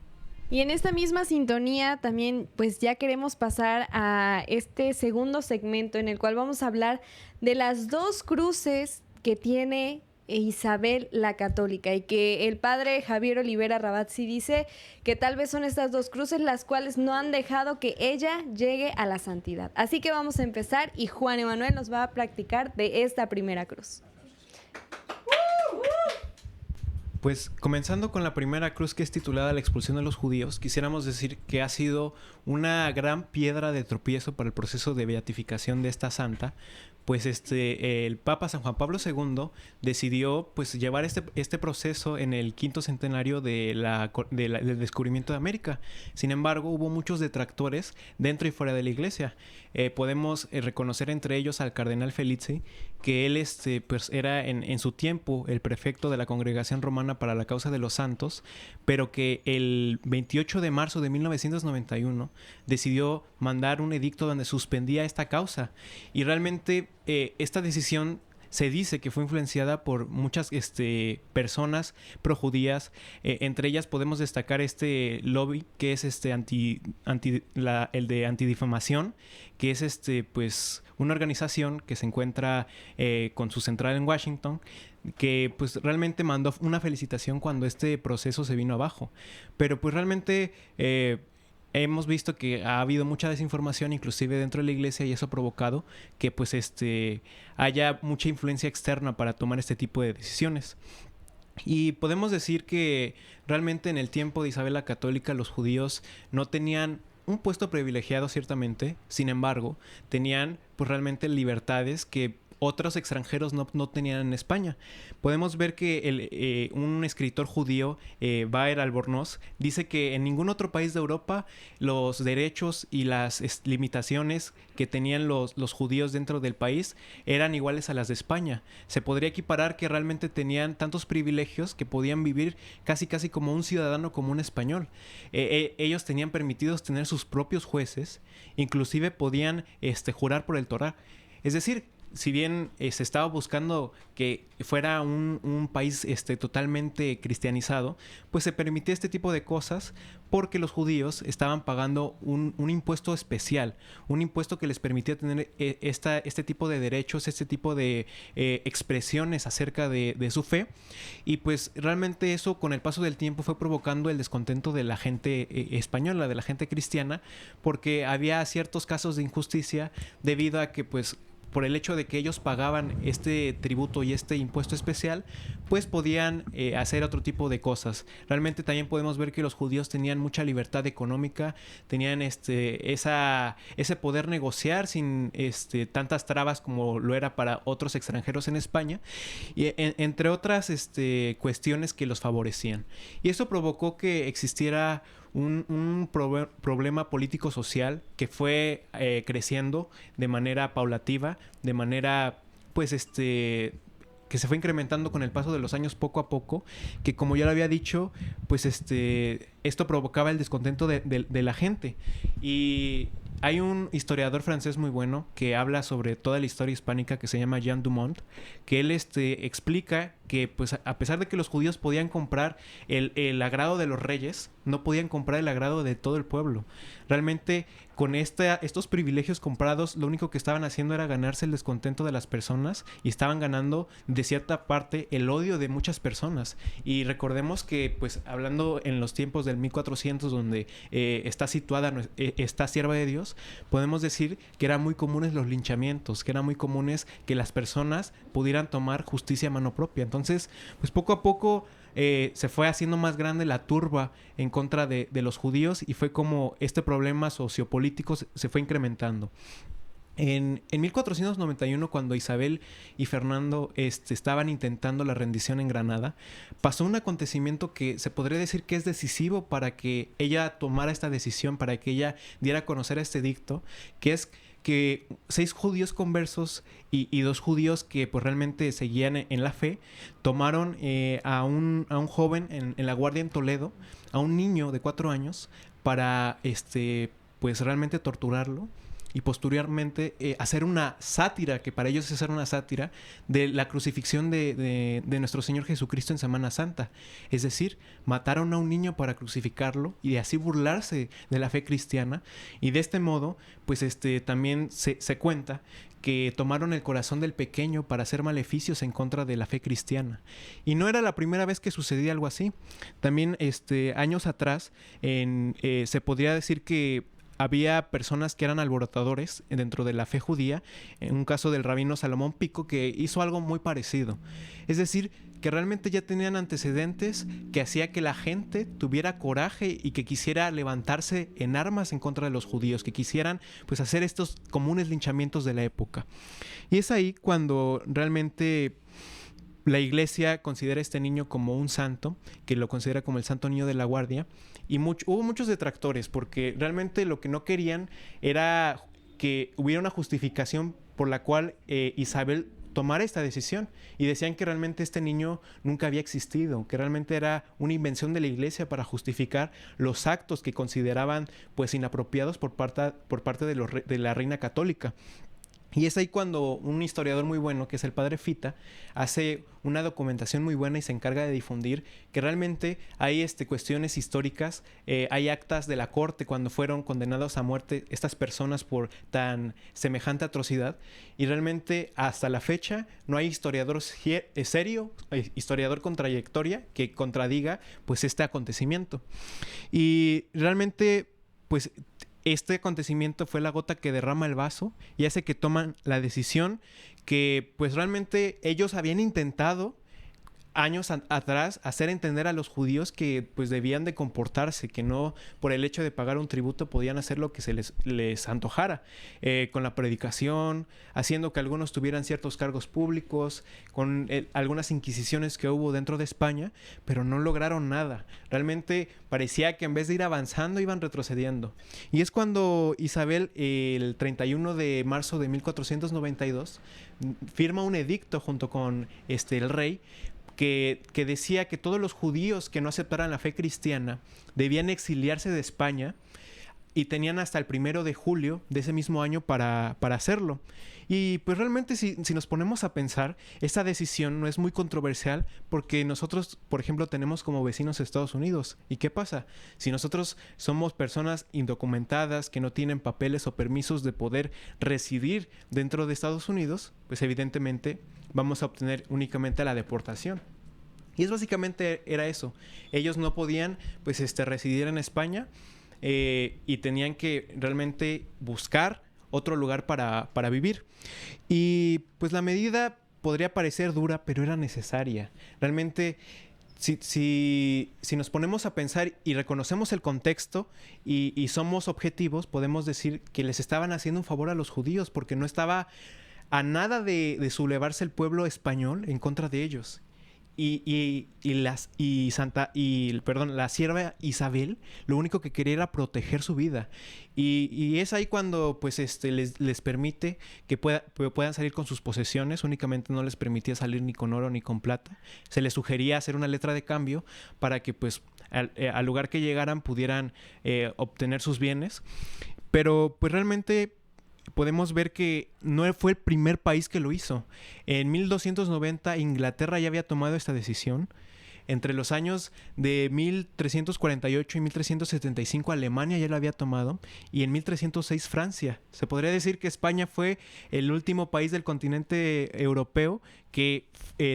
Y en esta misma sintonía también pues ya queremos pasar a este segundo segmento en el cual vamos a hablar de las dos cruces que tiene Isabel la Católica, y que el padre Javier Olivera Rabazzi dice que tal vez son estas dos cruces las cuales no han dejado que ella llegue a la santidad. Así que vamos a empezar y Juan Emanuel nos va a practicar de esta primera cruz. Pues comenzando con la primera cruz, que es titulada La expulsión de los judíos, quisiéramos decir que ha sido una gran piedra de tropiezo para el proceso de beatificación de esta santa, pues el Papa San Juan Pablo II decidió pues llevar este proceso en el 5º centenario del descubrimiento de América. Sin embargo, hubo muchos detractores dentro y fuera de la iglesia. Podemos reconocer entre ellos al cardenal Felici, que él pues era en su tiempo el prefecto de la Congregación Romana para la Causa de los Santos, pero que el 28 de marzo de 1991 decidió mandar un edicto donde suspendía esta causa. Y realmente esta decisión se dice que fue influenciada por muchas personas projudías. Entre ellas podemos destacar este lobby que es el de antidifamación, que es pues una organización que se encuentra con su central en Washington, que pues realmente mandó una felicitación cuando este proceso se vino abajo. Pero pues realmente hemos visto que ha habido mucha desinformación inclusive dentro de la iglesia, y eso ha provocado que pues haya mucha influencia externa para tomar este tipo de decisiones. Y podemos decir que realmente en el tiempo de Isabel la Católica los judíos no tenían un puesto privilegiado ciertamente, sin embargo tenían pues realmente libertades que otros extranjeros no tenían en España. Podemos ver que un escritor judío, Baer Albornoz, dice que en ningún otro país de Europa los derechos y las limitaciones que tenían los judíos dentro del país eran iguales a las de España. Se podría equiparar que realmente tenían tantos privilegios que podían vivir casi como un ciudadano común español. Ellos tenían permitidos tener sus propios jueces, inclusive podían jurar por el Torá. Es decir, si bien se estaba buscando que fuera un país totalmente cristianizado, pues se permitía este tipo de cosas porque los judíos estaban pagando un impuesto especial, un impuesto que les permitía tener este tipo de derechos, este tipo de expresiones acerca de su fe. Y pues realmente eso con el paso del tiempo fue provocando el descontento de la gente española, de la gente cristiana, porque había ciertos casos de injusticia debido a que pues por el hecho de que ellos pagaban este tributo y este impuesto especial, pues podían hacer otro tipo de cosas. Realmente también podemos ver que los judíos tenían mucha libertad económica, tenían ese poder negociar sin tantas trabas como lo era para otros extranjeros en España, y entre otras cuestiones que los favorecían. Y eso provocó que existiera problema político-social que fue creciendo de manera paulativa, de manera, pues, que se fue incrementando con el paso de los años poco a poco, que como ya lo había dicho, pues esto provocaba el descontento de la gente. Y hay un historiador francés muy bueno que habla sobre toda la historia hispánica que se llama Jean Dumont, que él explica que pues a pesar de que los judíos podían comprar el agrado de los reyes, no podían comprar el agrado de todo el pueblo. Realmente con estos privilegios comprados, lo único que estaban haciendo era ganarse el descontento de las personas y estaban ganando de cierta parte el odio de muchas personas. Y recordemos que pues hablando en los tiempos del 1400 donde está situada esta sierva de Dios, podemos decir que eran muy comunes los linchamientos, que eran muy comunes que las personas pudieran tomar justicia a mano propia. Entonces, pues poco a poco se fue haciendo más grande la turba en contra de los judíos y fue como este problema sociopolítico se fue incrementando. En 1491, cuando Isabel y Fernando estaban intentando la rendición en Granada, pasó un acontecimiento que se podría decir que es decisivo para que ella tomara esta decisión, para que ella diera a conocer este edicto, que es que 6 judíos conversos y 2 judíos que pues realmente seguían en la fe, tomaron a un joven en la guardia en Toledo, a un niño de 4 años, para pues realmente torturarlo y posteriormente hacer una sátira, que para ellos es hacer una sátira de la crucifixión de nuestro Señor Jesucristo en Semana Santa. Es decir, mataron a un niño para crucificarlo y así burlarse de la fe cristiana. Y de este modo, pues también se cuenta que tomaron el corazón del pequeño para hacer maleficios en contra de la fe cristiana. Y no era la primera vez que sucedía algo así. También años atrás se podría decir que había personas que eran alborotadores dentro de la fe judía, en un caso del rabino Salomón Pico, que hizo algo muy parecido. Es decir, que realmente ya tenían antecedentes que hacía que la gente tuviera coraje y que quisiera levantarse en armas en contra de los judíos, que quisieran pues hacer estos comunes linchamientos de la época. Y es ahí cuando realmente la iglesia considera a este niño como un santo, que lo considera como el santo niño de la guardia, y hubo muchos detractores, porque realmente lo que no querían era que hubiera una justificación por la cual Isabel tomara esta decisión, y decían que realmente este niño nunca había existido, que realmente era una invención de la iglesia para justificar los actos que consideraban pues inapropiados por parte de la reina católica. Y es ahí cuando un historiador muy bueno, que es el padre Fita, hace una documentación muy buena y se encarga de difundir que realmente hay cuestiones históricas, hay actas de la corte cuando fueron condenados a muerte estas personas por tan semejante atrocidad, y realmente hasta la fecha no hay historiador serio, historiador con trayectoria que contradiga pues este acontecimiento. Y realmente pues este acontecimiento fue la gota que derrama el vaso y hace que toman la decisión que pues realmente ellos habían intentado años atrás hacer entender a los judíos que pues debían de comportarse, que no por el hecho de pagar un tributo podían hacer lo que se les antojara, con la predicación, haciendo que algunos tuvieran ciertos cargos públicos, con algunas inquisiciones que hubo dentro de España, pero no lograron nada. Realmente parecía que en vez de ir avanzando iban retrocediendo. Y es cuando Isabel, el 31 de marzo de 1492, firma un edicto junto con el rey, que decía que todos los judíos que no aceptaran la fe cristiana debían exiliarse de España y tenían hasta el 1 de julio de ese mismo año para hacerlo. Y pues realmente si nos ponemos a pensar, esta decisión no es muy controversial porque nosotros, por ejemplo, tenemos como vecinos Estados Unidos. ¿Y qué pasa? Si nosotros somos personas indocumentadas que no tienen papeles o permisos de poder residir dentro de Estados Unidos, pues evidentemente vamos a obtener únicamente la deportación. Y es básicamente era eso. Ellos no podían pues residir en España y tenían que realmente buscar otro lugar para vivir. Y pues la medida podría parecer dura, pero era necesaria. Realmente si nos ponemos a pensar y reconocemos el contexto y somos objetivos, podemos decir que les estaban haciendo un favor a los judíos porque no estaba a nada de sublevarse el pueblo español en contra de ellos. la sierva Isabel, lo único que quería era proteger su vida. Y es ahí cuando pues les permite que puedan salir con sus posesiones. Únicamente no les permitía salir ni con oro ni con plata. Se les sugería hacer una letra de cambio para que pues al lugar que llegaran pudieran obtener sus bienes. Pero pues realmente podemos ver que no fue el primer país que lo hizo. En 1290 Inglaterra ya había tomado esta decisión. Entre los años de 1348 y 1375 Alemania ya lo había tomado. Y en 1306 Francia. Se podría decir que España fue el último país del continente europeo que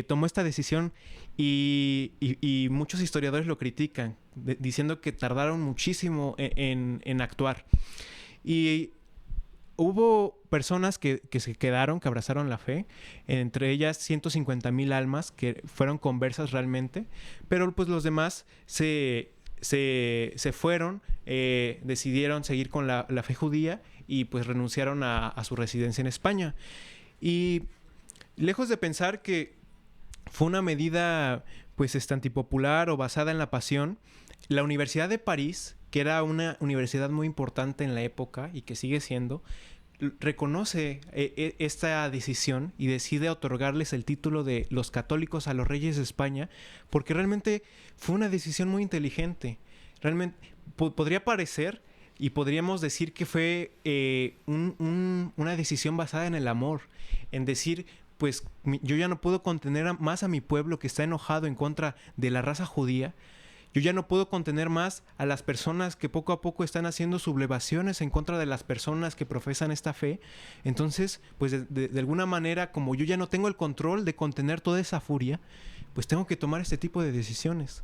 tomó esta decisión. Y muchos historiadores lo critican, diciendo que tardaron muchísimo en actuar. Y hubo personas que se quedaron, que abrazaron la fe, entre ellas 150,000 almas que fueron conversas realmente, pero pues los demás se fueron, decidieron seguir con la fe judía y pues renunciaron a su residencia en España. Y lejos de pensar que fue una medida pues antipopular o basada en la pasión, la Universidad de París, que era una universidad muy importante en la época y que sigue siendo, reconoce esta decisión y decide otorgarles el título de los católicos a los reyes de España, porque realmente fue una decisión muy inteligente. Realmente podría parecer y podríamos decir que fue una decisión basada en el amor, en decir, pues yo ya no puedo contener más a mi pueblo que está enojado en contra de la raza judía. Yo ya no puedo contener más a las personas que poco a poco están haciendo sublevaciones en contra de las personas que profesan esta fe. Entonces, pues de alguna manera, como yo ya no tengo el control de contener toda esa furia, pues tengo que tomar este tipo de decisiones.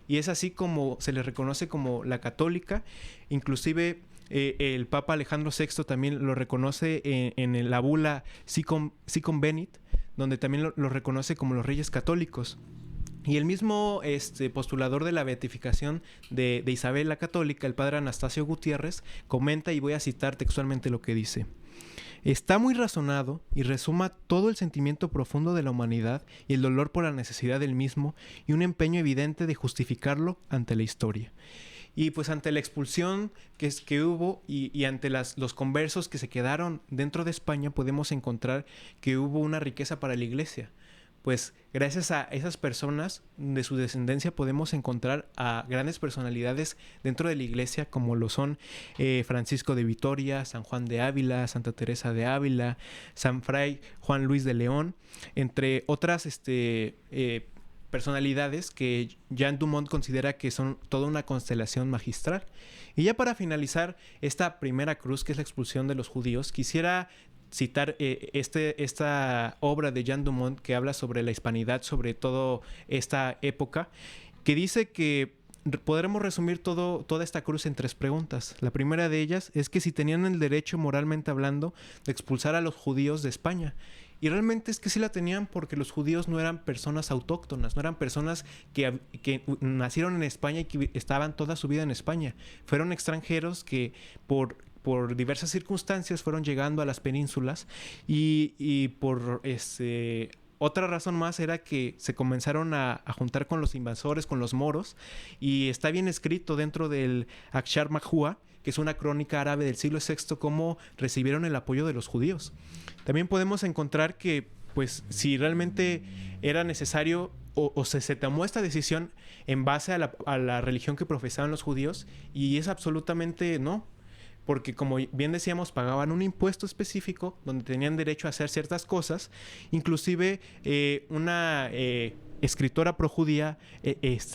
Y es así como se le reconoce como la católica. Inclusive el Papa Alejandro VI también lo reconoce en la bula Sicum Venit, donde también lo reconoce como los reyes católicos. Y el mismo postulador de la beatificación de Isabel la Católica, el padre Anastasio Gutiérrez, comenta, y voy a citar textualmente lo que dice: está muy razonado y resuma todo el sentimiento profundo de la humanidad y el dolor por la necesidad del mismo y un empeño evidente de justificarlo ante la historia. Y pues ante la expulsión que hubo y ante los conversos que se quedaron dentro de España, podemos encontrar que hubo una riqueza para la iglesia. Pues gracias a esas personas de su descendencia podemos encontrar a grandes personalidades dentro de la iglesia, como lo son Francisco de Vitoria, San Juan de Ávila, Santa Teresa de Ávila, San Fray Juan Luis de León, entre otras personalidades que Jean Dumont considera que son toda una constelación magistral. Y ya para finalizar esta primera cruz, que es la expulsión de los judíos, quisiera citar esta obra de Jean Dumont que habla sobre la hispanidad, sobre toda esta época, que dice que podremos resumir toda esta cruz en 3 preguntas. La primera de ellas es que si tenían el derecho, moralmente hablando, de expulsar a los judíos de España. Y realmente es que sí la tenían, porque los judíos no eran personas autóctonas, no eran personas que nacieron en España y que estaban toda su vida en España. Fueron extranjeros que por diversas circunstancias fueron llegando a las penínsulas y por otra razón más era que se comenzaron a juntar con los invasores, con los moros, y está bien escrito dentro del Akshar Majua, que es una crónica árabe del siglo VI, cómo recibieron el apoyo de los judíos. También podemos encontrar que, pues, si realmente era necesario o se tomó esta decisión en base a la religión que profesaban los judíos, y es absolutamente no. Porque, como bien decíamos, pagaban un impuesto específico donde tenían derecho a hacer ciertas cosas. Inclusive una escritora projudía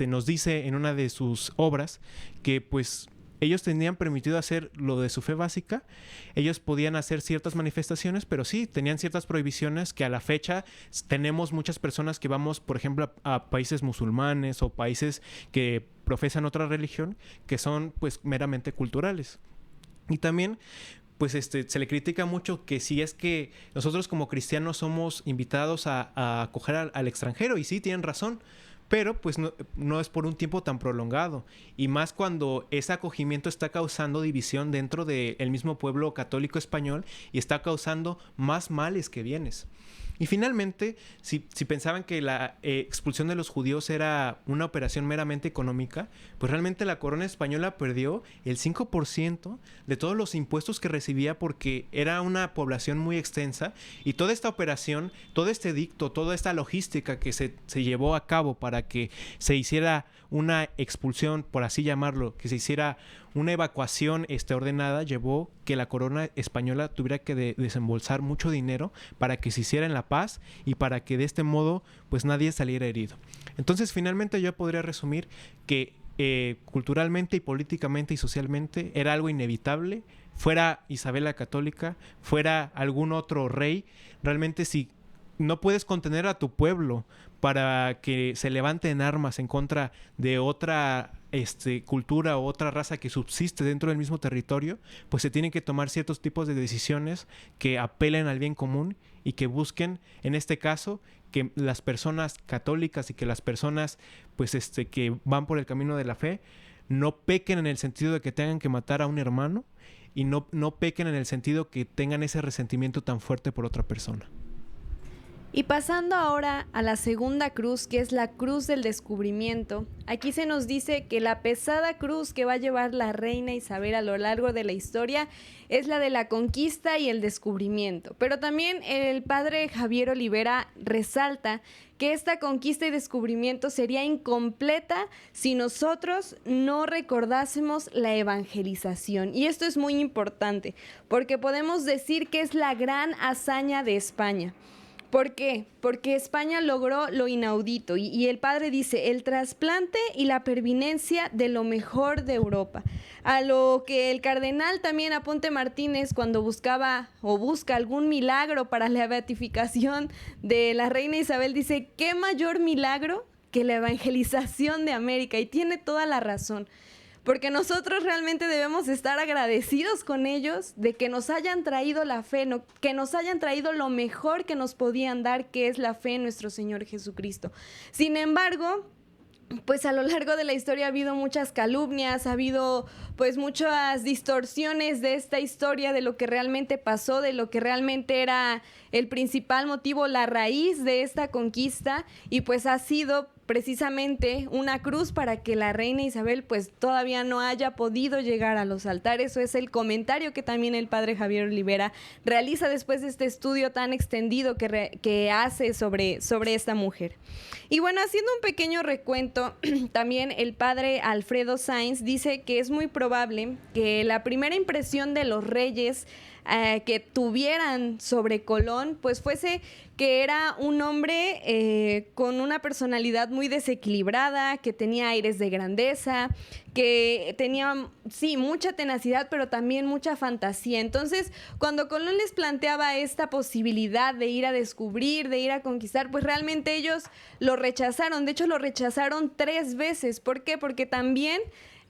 nos dice en una de sus obras que pues ellos tenían permitido hacer lo de su fe básica. Ellos podían hacer ciertas manifestaciones, pero sí, tenían ciertas prohibiciones que a la fecha tenemos muchas personas que vamos, por ejemplo, a países musulmanes o países que profesan otra religión, que son pues meramente culturales. Y también, pues se le critica mucho que si es que nosotros como cristianos somos invitados a acoger al extranjero, y sí, tienen razón, pero pues no es por un tiempo tan prolongado, y más cuando ese acogimiento está causando división dentro del mismo pueblo católico español y está causando más males que bienes. Y finalmente, si pensaban que la expulsión de los judíos era una operación meramente económica, pues realmente la corona española perdió el 5% de todos los impuestos que recibía porque era una población muy extensa, y toda esta operación, todo este edicto, toda esta logística que se llevó a cabo para que se hiciera una expulsión, por así llamarlo, que se hiciera una evacuación ordenada, llevó que la corona española tuviera que desembolsar mucho dinero para que se hiciera en la paz y para que de este modo pues nadie saliera herido. Entonces finalmente yo podría resumir que culturalmente y políticamente y socialmente era algo inevitable, fuera Isabel la Católica, fuera algún otro rey. Realmente si no puedes contener a tu pueblo para que se levante en armas en contra de otra cultura o otra raza que subsiste dentro del mismo territorio, pues se tienen que tomar ciertos tipos de decisiones que apelen al bien común y que busquen, en este caso, que las personas católicas y que las personas pues que van por el camino de la fe no pequen en el sentido de que tengan que matar a un hermano, y no pequen en el sentido que tengan ese resentimiento tan fuerte por otra persona. Y pasando ahora a la segunda cruz, que es la cruz del descubrimiento, aquí se nos dice que la pesada cruz que va a llevar la reina Isabel a lo largo de la historia es la de la conquista y el descubrimiento. Pero también el padre Javier Olivera resalta que esta conquista y descubrimiento sería incompleta si nosotros no recordásemos la evangelización. Y esto es muy importante, porque podemos decir que es la gran hazaña de España. ¿Por qué? Porque España logró lo inaudito y el padre dice, el trasplante y la pervivencia de lo mejor de Europa. A lo que el cardenal también Aponte Martínez, cuando busca algún milagro para la beatificación de la reina Isabel, dice, ¿qué mayor milagro que la evangelización de América? Y tiene toda la razón. Porque nosotros realmente debemos estar agradecidos con ellos de que nos hayan traído la fe, que nos hayan traído lo mejor que nos podían dar, que es la fe en nuestro Señor Jesucristo. Sin embargo, pues a lo largo de la historia ha habido muchas calumnias, ha habido pues muchas distorsiones de esta historia, de lo que realmente pasó, de lo que realmente era el principal motivo, la raíz de esta conquista, y pues ha sido precisamente una cruz para que la reina Isabel pues todavía no haya podido llegar a los altares. Eso es el comentario que también el padre Javier Olivera realiza después de este estudio tan extendido que hace sobre esta mujer. Y bueno, haciendo un pequeño recuento, también el padre Alfredo Sainz dice que es muy probable que la primera impresión de los reyes que tuvieran sobre Colón, pues fuese que era un hombre con una personalidad muy desequilibrada, que tenía aires de grandeza, que tenía, sí, mucha tenacidad, pero también mucha fantasía. Entonces, cuando Colón les planteaba esta posibilidad de ir a descubrir, de ir a conquistar, pues realmente ellos lo rechazaron. De hecho, lo rechazaron 3 veces. ¿Por qué? Porque también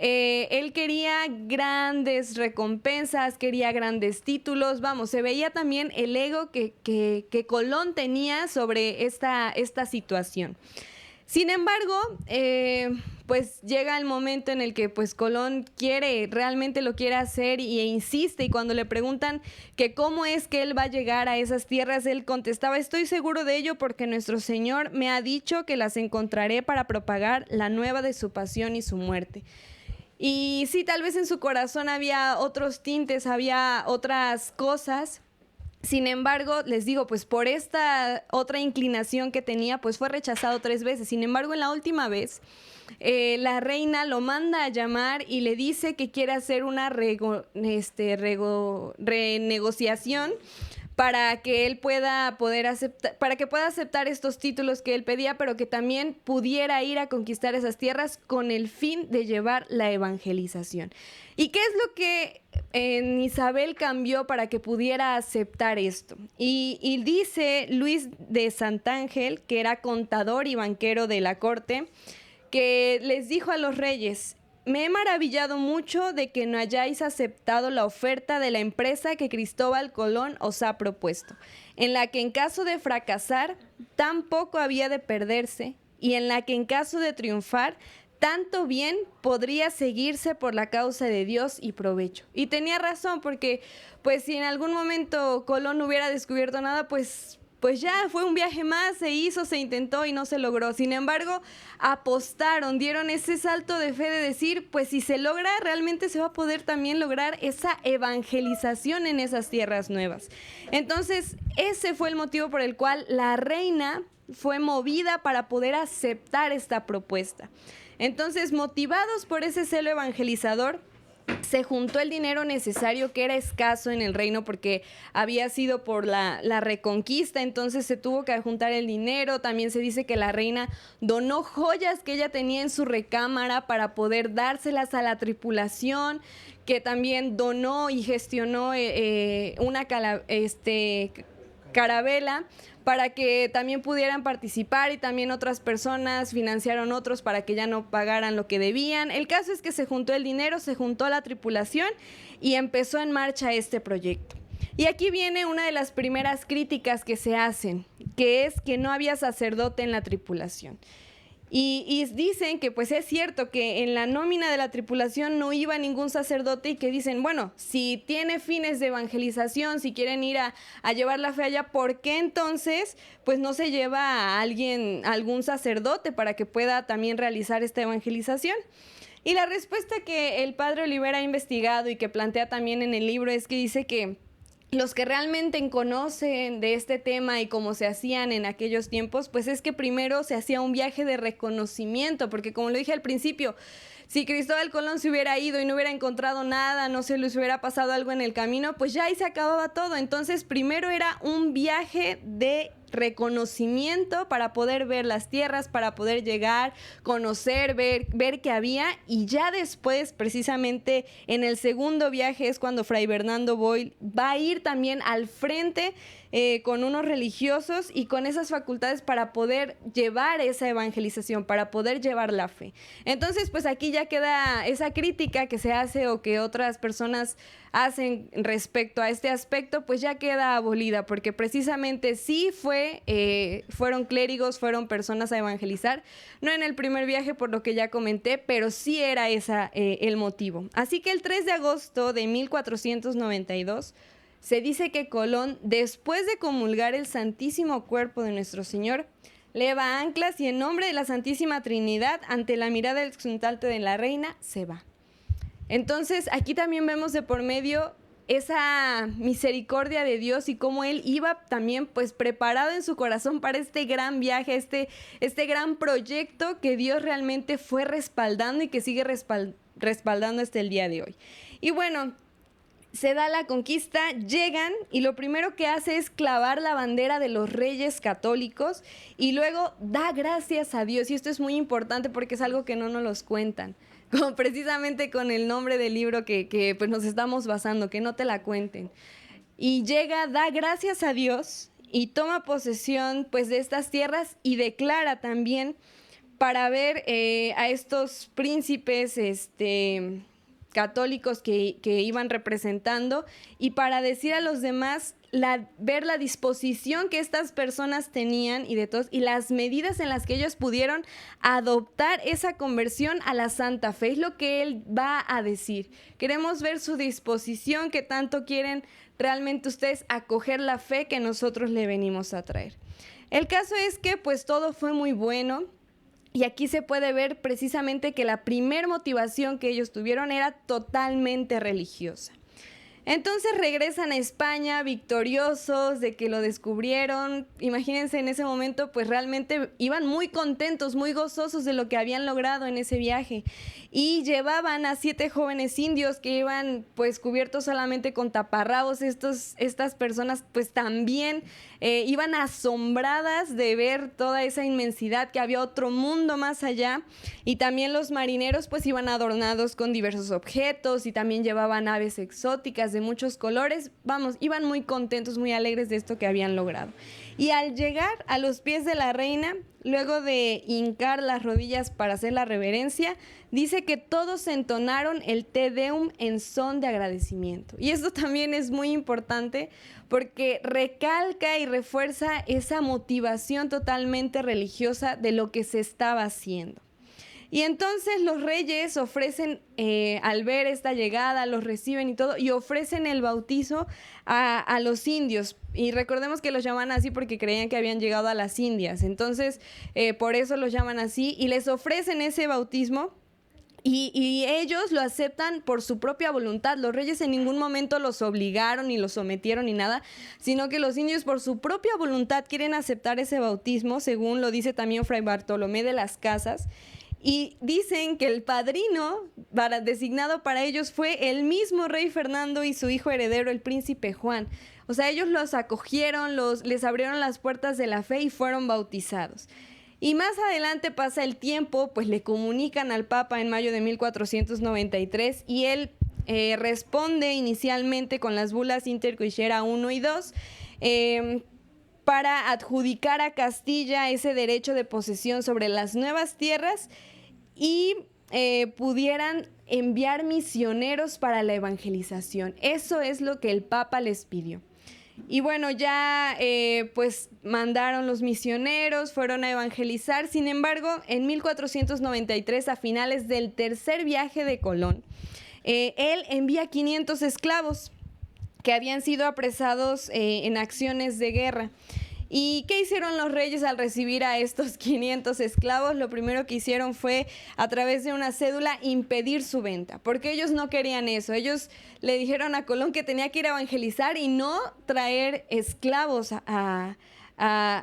él quería grandes recompensas, quería grandes títulos, vamos, se veía también el ego que Colón tenía sobre esta situación. Sin embargo, pues llega el momento en el que pues Colón realmente lo quiere hacer e insiste, y cuando le preguntan que cómo es que él va a llegar a esas tierras, él contestaba, estoy seguro de ello porque nuestro Señor me ha dicho que las encontraré para propagar la nueva de su pasión y su muerte. Y sí, tal vez en su corazón había otros tintes, había otras cosas. Sin embargo, les digo, pues por esta otra inclinación que tenía, pues fue rechazado 3 veces. Sin embargo, en la última vez, la reina lo manda a llamar y le dice que quiere hacer una renegociación para que él pueda aceptar estos títulos que él pedía, pero que también pudiera ir a conquistar esas tierras con el fin de llevar la evangelización. ¿Y qué es lo que en Isabel cambió para que pudiera aceptar esto? Y dice Luis de Santángel, que era contador y banquero de la corte, que les dijo a los reyes: me he maravillado mucho de que no hayáis aceptado la oferta de la empresa que Cristóbal Colón os ha propuesto, en la que en caso de fracasar, tan poco había de perderse, y en la que en caso de triunfar, tanto bien podría seguirse por la causa de Dios y provecho. Y tenía razón, porque pues si en algún momento Colón no hubiera descubierto nada, pues pues ya fue un viaje más, se hizo, se intentó y no se logró. Sin embargo, apostaron, dieron ese salto de fe de decir, pues si se logra, realmente se va a poder también lograr esa evangelización en esas tierras nuevas. Entonces, ese fue el motivo por el cual la reina fue movida para poder aceptar esta propuesta. Entonces, motivados por ese celo evangelizador, se juntó el dinero necesario, que era escaso en el reino porque había sido por la reconquista, entonces se tuvo que juntar el dinero. También se dice que la reina donó joyas que ella tenía en su recámara para poder dárselas a la tripulación, que también donó y gestionó una carabela para que también pudieran participar, y también otras personas financiaron otros para que ya no pagaran lo que debían. El caso es que se juntó el dinero, se juntó la tripulación y empezó en marcha este proyecto. Y aquí viene una de las primeras críticas que se hacen, que es que no había sacerdote en la tripulación. Y dicen que pues es cierto que en la nómina de la tripulación no iba ningún sacerdote, y que dicen, bueno, si tiene fines de evangelización, si quieren ir a llevar la fe allá, ¿por qué entonces pues no se lleva a algún sacerdote para que pueda también realizar esta evangelización? Y la respuesta que el padre Oliver ha investigado y que plantea también en el libro es que dice que los que realmente conocen de este tema y cómo se hacían en aquellos tiempos, pues es que primero se hacía un viaje de reconocimiento, porque como lo dije al principio, si Cristóbal Colón se hubiera ido y no hubiera encontrado nada, no se les hubiera pasado algo en el camino, pues ya ahí se acababa todo. Entonces primero era un viaje de reconocimiento para poder ver las tierras, para poder llegar, conocer, ver qué había, y ya después, precisamente en el segundo viaje, es cuando Fray Bernardo Boil va a ir también al frente con unos religiosos y con esas facultades para poder llevar esa evangelización, para poder llevar la fe. Entonces, pues aquí ya queda esa crítica que se hace o que otras personas hacen respecto a este aspecto, pues ya queda abolida, porque precisamente sí fueron clérigos, fueron personas a evangelizar, no en el primer viaje por lo que ya comenté, pero sí era el motivo. Así que el 3 de agosto de 1492 se dice que Colón, después de comulgar el Santísimo Cuerpo de Nuestro Señor, leva anclas y en nombre de la Santísima Trinidad, ante la mirada exultante de la reina, se va. Entonces, aquí también vemos de por medio esa misericordia de Dios y cómo él iba también pues preparado en su corazón para este gran viaje, este gran proyecto que Dios realmente fue respaldando y que sigue respaldando hasta el día de hoy. Y bueno, se da la conquista, llegan y lo primero que hace es clavar la bandera de los reyes católicos y luego da gracias a Dios. Y esto es muy importante porque es algo que no nos los cuentan, como precisamente con el nombre del libro que pues nos estamos basando, que no te la cuenten. Y llega, da gracias a Dios y toma posesión pues de estas tierras y declara también para ver a estos príncipes católicos que iban representando, y para decir a los demás, ver la disposición que estas personas tenían y de todos, y las medidas en las que ellos pudieron adoptar esa conversión a la Santa Fe. Es lo que él va a decir. Queremos ver su disposición, que tanto quieren realmente ustedes acoger la fe que nosotros le venimos a traer. El caso es que pues todo fue muy bueno. Y aquí se puede ver precisamente que la primer motivación que ellos tuvieron era totalmente religiosa. Entonces regresan a España victoriosos de que lo descubrieron. Imagínense, en ese momento pues realmente iban muy contentos, muy gozosos de lo que habían logrado en ese viaje. Y llevaban a 7 jóvenes indios que iban pues cubiertos solamente con taparrabos. Estas personas pues también iban asombradas de ver toda esa inmensidad, que había otro mundo más allá. Y también los marineros pues iban adornados con diversos objetos y también llevaban aves exóticas de muchos colores. Vamos, iban muy contentos, muy alegres de esto que habían logrado. Y al llegar a los pies de la reina, luego de hincar las rodillas para hacer la reverencia, dice que todos entonaron el Te Deum en son de agradecimiento. Y esto también es muy importante porque recalca y refuerza esa motivación totalmente religiosa de lo que se estaba haciendo. Y entonces los reyes ofrecen, al ver esta llegada, los reciben y todo, y ofrecen el bautizo a los indios. Y recordemos que los llaman así porque creían que habían llegado a las Indias. Entonces, por eso los llaman así y les ofrecen ese bautismo. Y ellos lo aceptan por su propia voluntad. Los reyes en ningún momento los obligaron ni los sometieron ni nada, sino que los indios por su propia voluntad quieren aceptar ese bautismo, según lo dice también Fray Bartolomé de las Casas. Y dicen que el padrino designado para ellos fue el mismo rey Fernando y su hijo heredero, el príncipe Juan. O sea, ellos los acogieron, les abrieron las puertas de la fe y fueron bautizados. Y más adelante pasa el tiempo, pues le comunican al Papa en mayo de 1493 y él responde inicialmente con las bulas Inter Coixera 1 y 2 para adjudicar a Castilla ese derecho de posesión sobre las nuevas tierras y pudieran enviar misioneros para la evangelización. Eso es lo que el Papa les pidió. Y bueno, ya pues mandaron los misioneros, fueron a evangelizar. Sin embargo, en 1493, a finales del tercer viaje de Colón, él envía 500 esclavos que habían sido apresados en acciones de guerra. ¿Y qué hicieron los reyes al recibir a estos 500 esclavos? Lo primero que hicieron fue, a través de una cédula, impedir su venta, porque ellos no querían eso. Ellos le dijeron a Colón que tenía que ir a evangelizar y no traer esclavos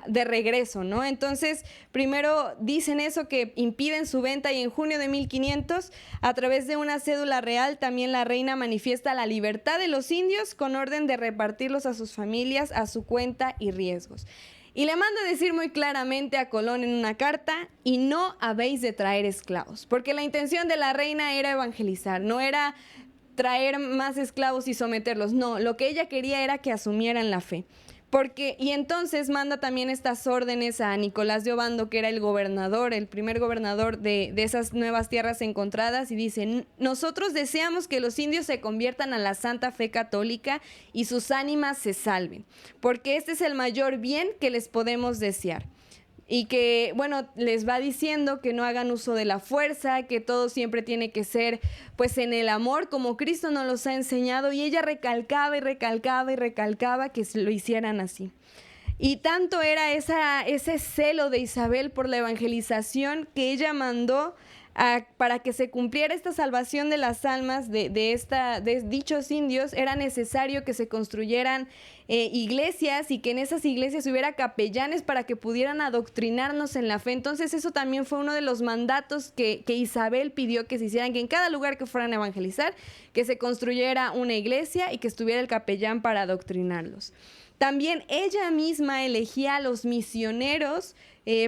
de regreso, ¿no? Entonces, primero dicen eso, que impiden su venta, y en junio de 1500, a través de una cédula real, también la reina manifiesta la libertad de los indios con orden de repartirlos a sus familias a su cuenta y riesgos. Y le manda decir muy claramente a Colón en una carta: y no habéis de traer esclavos, porque la intención de la reina era evangelizar, no era traer más esclavos y someterlos, no, lo que ella quería era que asumieran la fe. Y entonces manda también estas órdenes a Nicolás de Obando, que era el gobernador, el primer gobernador de esas nuevas tierras encontradas, y dice: nosotros deseamos que los indios se conviertan a la santa fe católica y sus ánimas se salven, porque este es el mayor bien que les podemos desear. Y que, bueno, les va diciendo que no hagan uso de la fuerza, que todo siempre tiene que ser, pues, en el amor, como Cristo nos los ha enseñado. Y ella recalcaba y recalcaba y recalcaba que lo hicieran así. Y tanto era ese celo de Isabel por la evangelización que ella mandó para que se cumpliera esta salvación de las almas de dichos indios. Era necesario que se construyeran iglesias, y que en esas iglesias hubiera capellanes para que pudieran adoctrinarnos en la fe. Entonces eso también fue uno de los mandatos que Isabel pidió que se hicieran, que en cada lugar que fueran a evangelizar, que se construyera una iglesia y que estuviera el capellán para adoctrinarlos. También ella misma elegía a los misioneros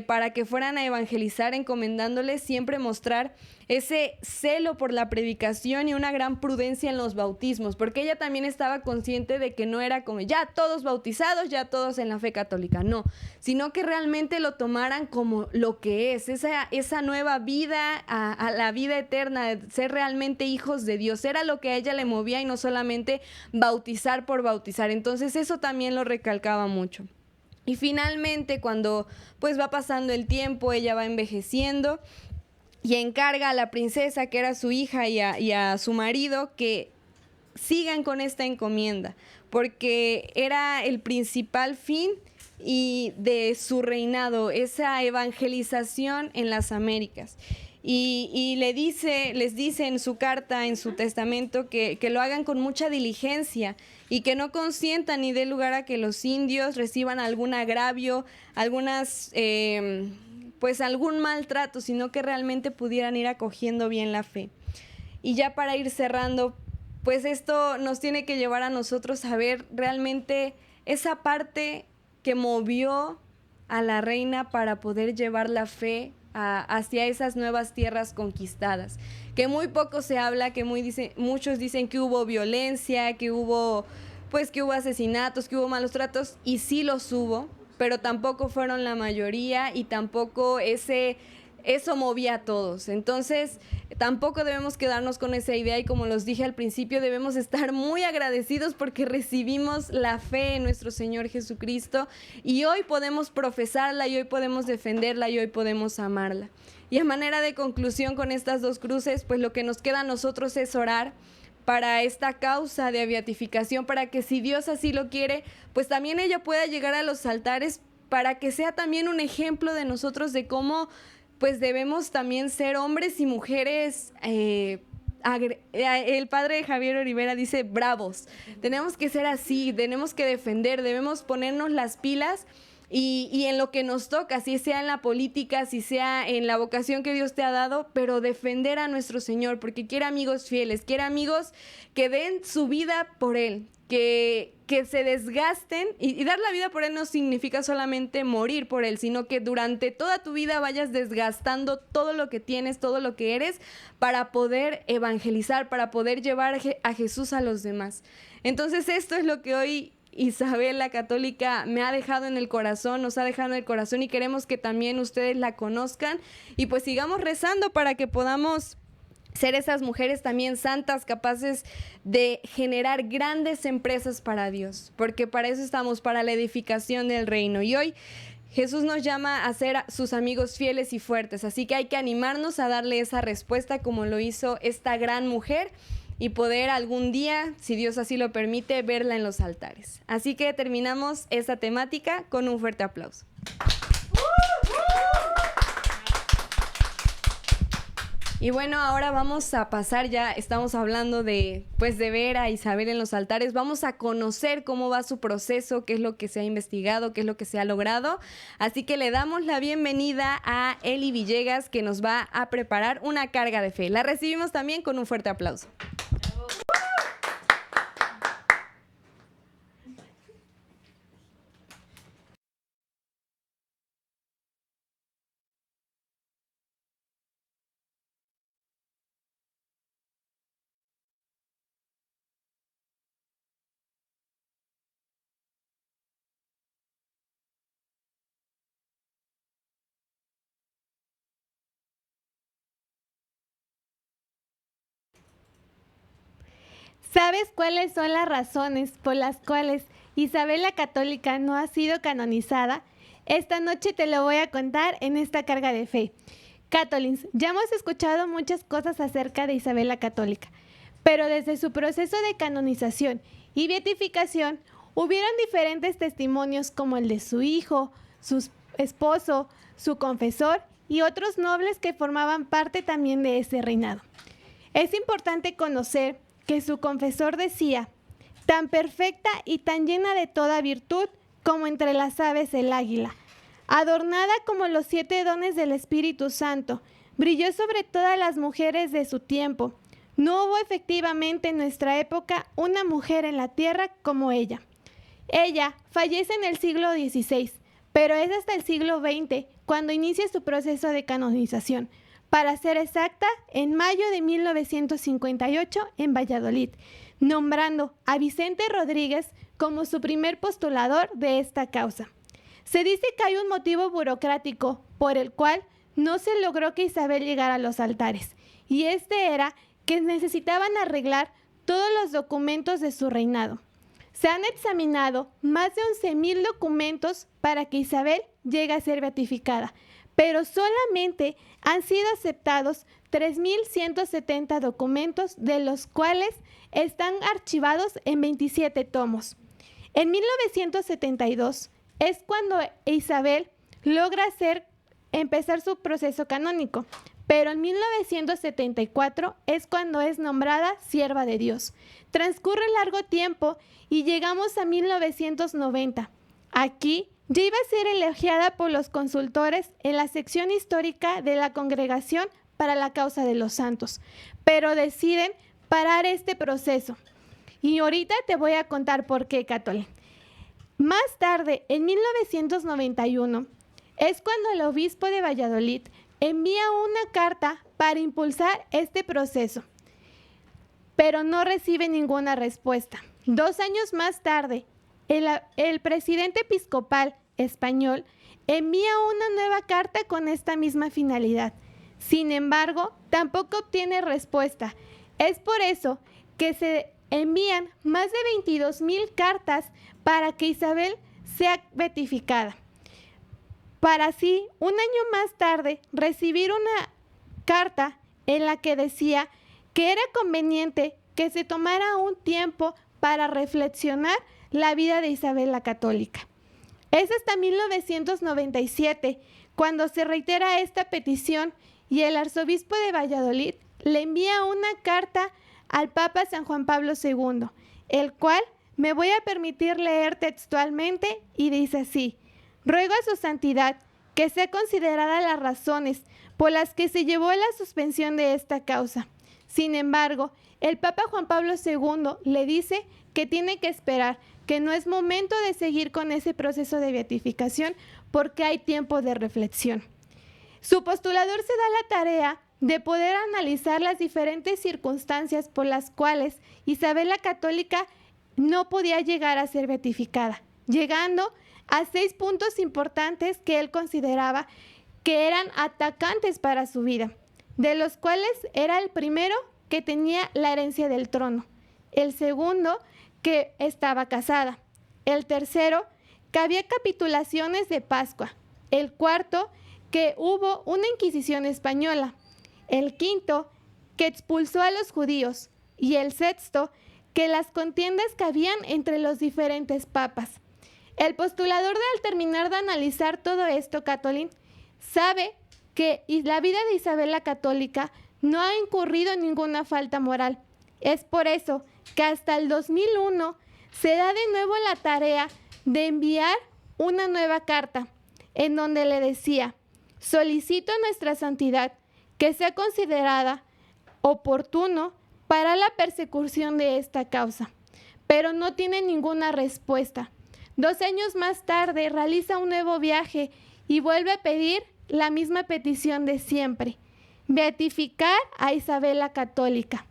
para que fueran a evangelizar, encomendándoles siempre mostrar ese celo por la predicación y una gran prudencia en los bautismos, porque ella también estaba consciente de que no era como ya todos bautizados, ya todos en la fe católica, no, sino que realmente lo tomaran como lo que es, esa nueva vida, a la vida eterna, de ser realmente hijos de Dios. Era lo que a ella le movía, y no solamente bautizar por bautizar. Entonces eso también lo recalcaba mucho. Y finalmente, cuando pues va pasando el tiempo, ella va envejeciendo y encarga a la princesa, que era su hija, y a su marido, que sigan con esta encomienda, porque era el principal fin y de su reinado, esa evangelización en las Américas. Y les dice en su carta, en su testamento, que lo hagan con mucha diligencia y que no consientan ni dé lugar a que los indios reciban algún agravio, pues algún maltrato, sino que realmente pudieran ir acogiendo bien la fe. Y ya para ir cerrando, pues esto nos tiene que llevar a nosotros a ver realmente esa parte que movió a la reina para poder llevar la fe hacia esas nuevas tierras conquistadas, que muy poco se habla, que muchos dicen que hubo violencia, que hubo asesinatos, que hubo malos tratos, y sí los hubo, pero tampoco fueron la mayoría, y tampoco eso movía a todos. Entonces tampoco debemos quedarnos con esa idea, y como los dije al principio, debemos estar muy agradecidos porque recibimos la fe en nuestro Señor Jesucristo, y hoy podemos profesarla, y hoy podemos defenderla, y hoy podemos amarla. Y a manera de conclusión con estas dos cruces, pues lo que nos queda a nosotros es orar para esta causa de beatificación, para que si Dios así lo quiere, pues también ella pueda llegar a los altares, para que sea también un ejemplo de nosotros de cómo pues debemos también ser hombres y mujeres. El padre Javier Olivera dice bravos, tenemos que ser así, tenemos que defender, debemos ponernos las pilas. Y en lo que nos toca, si sea en la política, si sea en la vocación que Dios te ha dado, pero defender a nuestro Señor, porque quiere amigos fieles, quiere amigos que den su vida por Él, que se desgasten, y dar la vida por Él no significa solamente morir por Él, sino que durante toda tu vida vayas desgastando todo lo que tienes, todo lo que eres, para poder evangelizar, para poder llevar a Jesús a los demás. Entonces esto es lo que hoy Isabel la Católica me ha dejado en el corazón, nos ha dejado en el corazón, y queremos que también ustedes la conozcan y pues sigamos rezando para que podamos ser esas mujeres también santas, capaces de generar grandes empresas para Dios, porque para eso estamos, para la edificación del reino. Y hoy Jesús nos llama a ser sus amigos fieles y fuertes, así que hay que animarnos a darle esa respuesta como lo hizo esta gran mujer, y poder algún día, si Dios así lo permite, verla en los altares. Así que terminamos esta temática con un fuerte aplauso. Y bueno, ahora vamos a pasar, ya estamos hablando de ver a Isabel en los altares. Vamos a conocer cómo va su proceso, qué es lo que se ha investigado, qué es lo que se ha logrado. Así que le damos la bienvenida a Eli Villegas, que nos va a preparar una carga de fe. La recibimos también con un fuerte aplauso. ¿Sabes cuáles son las razones por las cuales Isabel la Católica no ha sido canonizada? Esta noche te lo voy a contar en esta carga de fe. Catolins, ya hemos escuchado muchas cosas acerca de Isabel la Católica, pero desde su proceso de canonización y beatificación hubieron diferentes testimonios como el de su hijo, su esposo, su confesor y otros nobles que formaban parte también de ese reinado. Es importante conocer que su confesor decía: tan perfecta y tan llena de toda virtud como entre las aves el águila, adornada como los 7 dones del Espíritu Santo, brilló sobre todas las mujeres de su tiempo. No hubo efectivamente en nuestra época una mujer en la tierra como ella. Ella fallece en el siglo XVI, pero es hasta el siglo XX cuando inicia su proceso de canonización. Para ser exacta, en mayo de 1958 en Valladolid, nombrando a Vicente Rodríguez como su primer postulador de esta causa. Se dice que hay un motivo burocrático por el cual no se logró que Isabel llegara a los altares, y este era que necesitaban arreglar todos los documentos de su reinado. Se han examinado más de 11,000 documentos para que Isabel llegue a ser beatificada, pero solamente han sido aceptados 3,170 documentos, de los cuales están archivados en 27 tomos. En 1972 es cuando Isabel logra empezar su proceso canónico, pero en 1974 es cuando es nombrada sierva de Dios. Transcurre largo tiempo y llegamos a 1990. Aquí ya iba a ser elogiada por los consultores en la sección histórica de la Congregación para la Causa de los Santos, pero deciden parar este proceso. Y ahorita te voy a contar por qué, Catolín. Más tarde, en 1991, es cuando el obispo de Valladolid envía una carta para impulsar este proceso, pero no recibe ninguna respuesta. 2 años más tarde, el presidente episcopal español envía una nueva carta con esta misma finalidad. Sin embargo, tampoco obtiene respuesta. Es por eso que se envían más de 22,000 cartas para que Isabel sea beatificada, para así, un año más tarde, recibir una carta en la que decía que era conveniente que se tomara un tiempo para reflexionar la vida de Isabel la Católica. Es hasta 1997 cuando se reitera esta petición y el arzobispo de Valladolid le envía una carta al Papa San Juan Pablo II, el cual me voy a permitir leer textualmente y dice así: ruego a su santidad que sea considerada las razones por las que se llevó la suspensión de esta causa. Sin embargo, el Papa Juan Pablo II le dice que tiene que esperar, que no es momento de seguir con ese proceso de beatificación porque hay tiempo de reflexión. Su postulador se da la tarea de poder analizar las diferentes circunstancias por las cuales Isabel la Católica no podía llegar a ser beatificada, llegando a 6 puntos importantes que él consideraba que eran atacantes para su vida, de los cuales era el primero que tenía la herencia del trono, el segundo que estaba casada, el tercero que había capitulaciones de Pascua, el cuarto que hubo una Inquisición española, el quinto que expulsó a los judíos y el sexto que las contiendas que habían entre los diferentes papas. El postulador, al terminar de analizar todo esto, Catolín, sabe que la vida de Isabel la Católica no ha incurrido en ninguna falta moral. Es por eso que hasta el 2001 se da de nuevo la tarea de enviar una nueva carta en donde le decía: solicito a nuestra santidad que sea considerada oportuno para la persecución de esta causa, pero no tiene ninguna respuesta. 2 años más tarde realiza un nuevo viaje y vuelve a pedir la misma petición de siempre: beatificar a Isabel la Católica,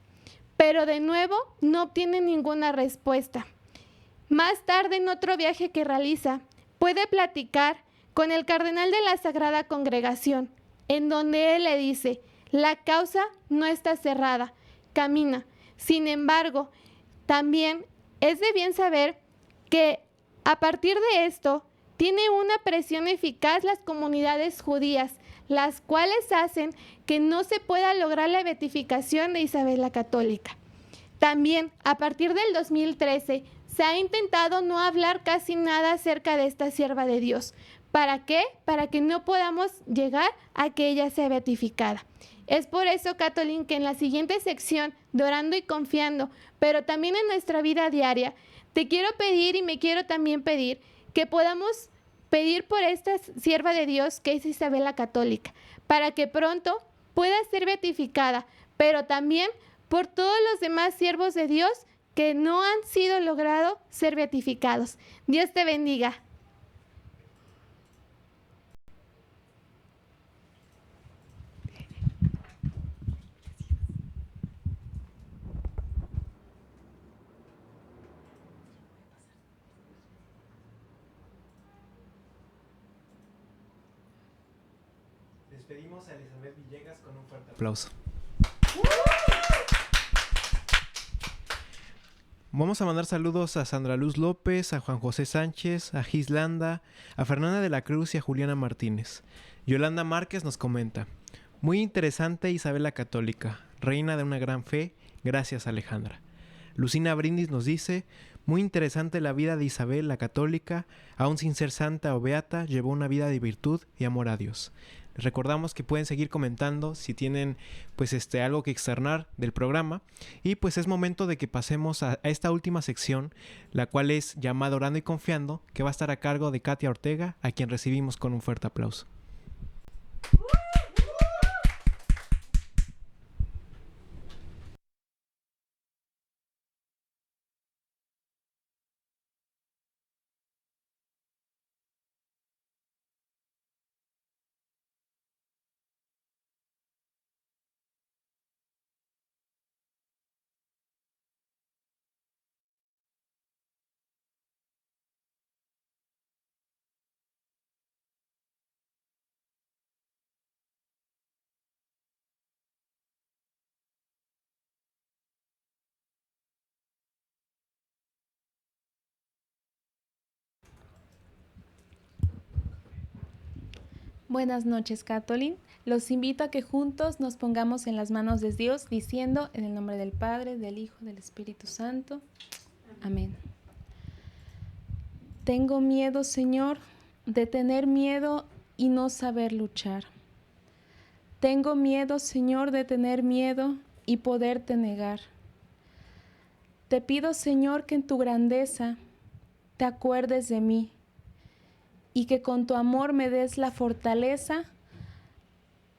pero de nuevo no obtiene ninguna respuesta. Más tarde, en otro viaje que realiza, puede platicar con el cardenal de la Sagrada Congregación, en donde él le dice: la causa no está cerrada, camina. Sin embargo, también es de bien saber que a partir de esto tiene una presión eficaz las comunidades judías, las cuales hacen que no se pueda lograr la beatificación de Isabel la Católica. También, a partir del 2013, se ha intentado no hablar casi nada acerca de esta sierva de Dios. ¿Para qué? Para que no podamos llegar a que ella sea beatificada. Es por eso, Catolín, que en la siguiente sección de Orando y Confiando, pero también en nuestra vida diaria, te quiero pedir y me quiero también pedir que podamos pedir por esta sierva de Dios que es Isabel la Católica, para que pronto pueda ser beatificada, pero también por todos los demás siervos de Dios que no han sido logrado ser beatificados. Dios te bendiga. Despedimos a Elizabeth Villegas con un fuerte aplauso. Vamos a mandar saludos a Sandra Luz López, a Juan José Sánchez, a Gislanda, a Fernanda de la Cruz y a Juliana Martínez. Yolanda Márquez nos comenta: muy interesante Isabel la Católica, reina de una gran fe, gracias Alejandra. Lucina Brindis nos dice: muy interesante la vida de Isabel la Católica, aún sin ser santa o beata, llevó una vida de virtud y amor a Dios. Les recordamos que pueden seguir comentando si tienen algo que externar del programa, y pues es momento de que pasemos a esta última sección, la cual es llamada Orando y Confiando, que va a estar a cargo de Katia Ortega, a quien recibimos con un fuerte aplauso. Buenas noches, Catolín. Los invito a que juntos nos pongamos en las manos de Dios, diciendo en el nombre del Padre, del Hijo, del Espíritu Santo. Amén. Tengo miedo, Señor, de tener miedo y no saber luchar. Tengo miedo, Señor, de tener miedo y poderte negar. Te pido, Señor, que en tu grandeza te acuerdes de mí y que con tu amor me des la fortaleza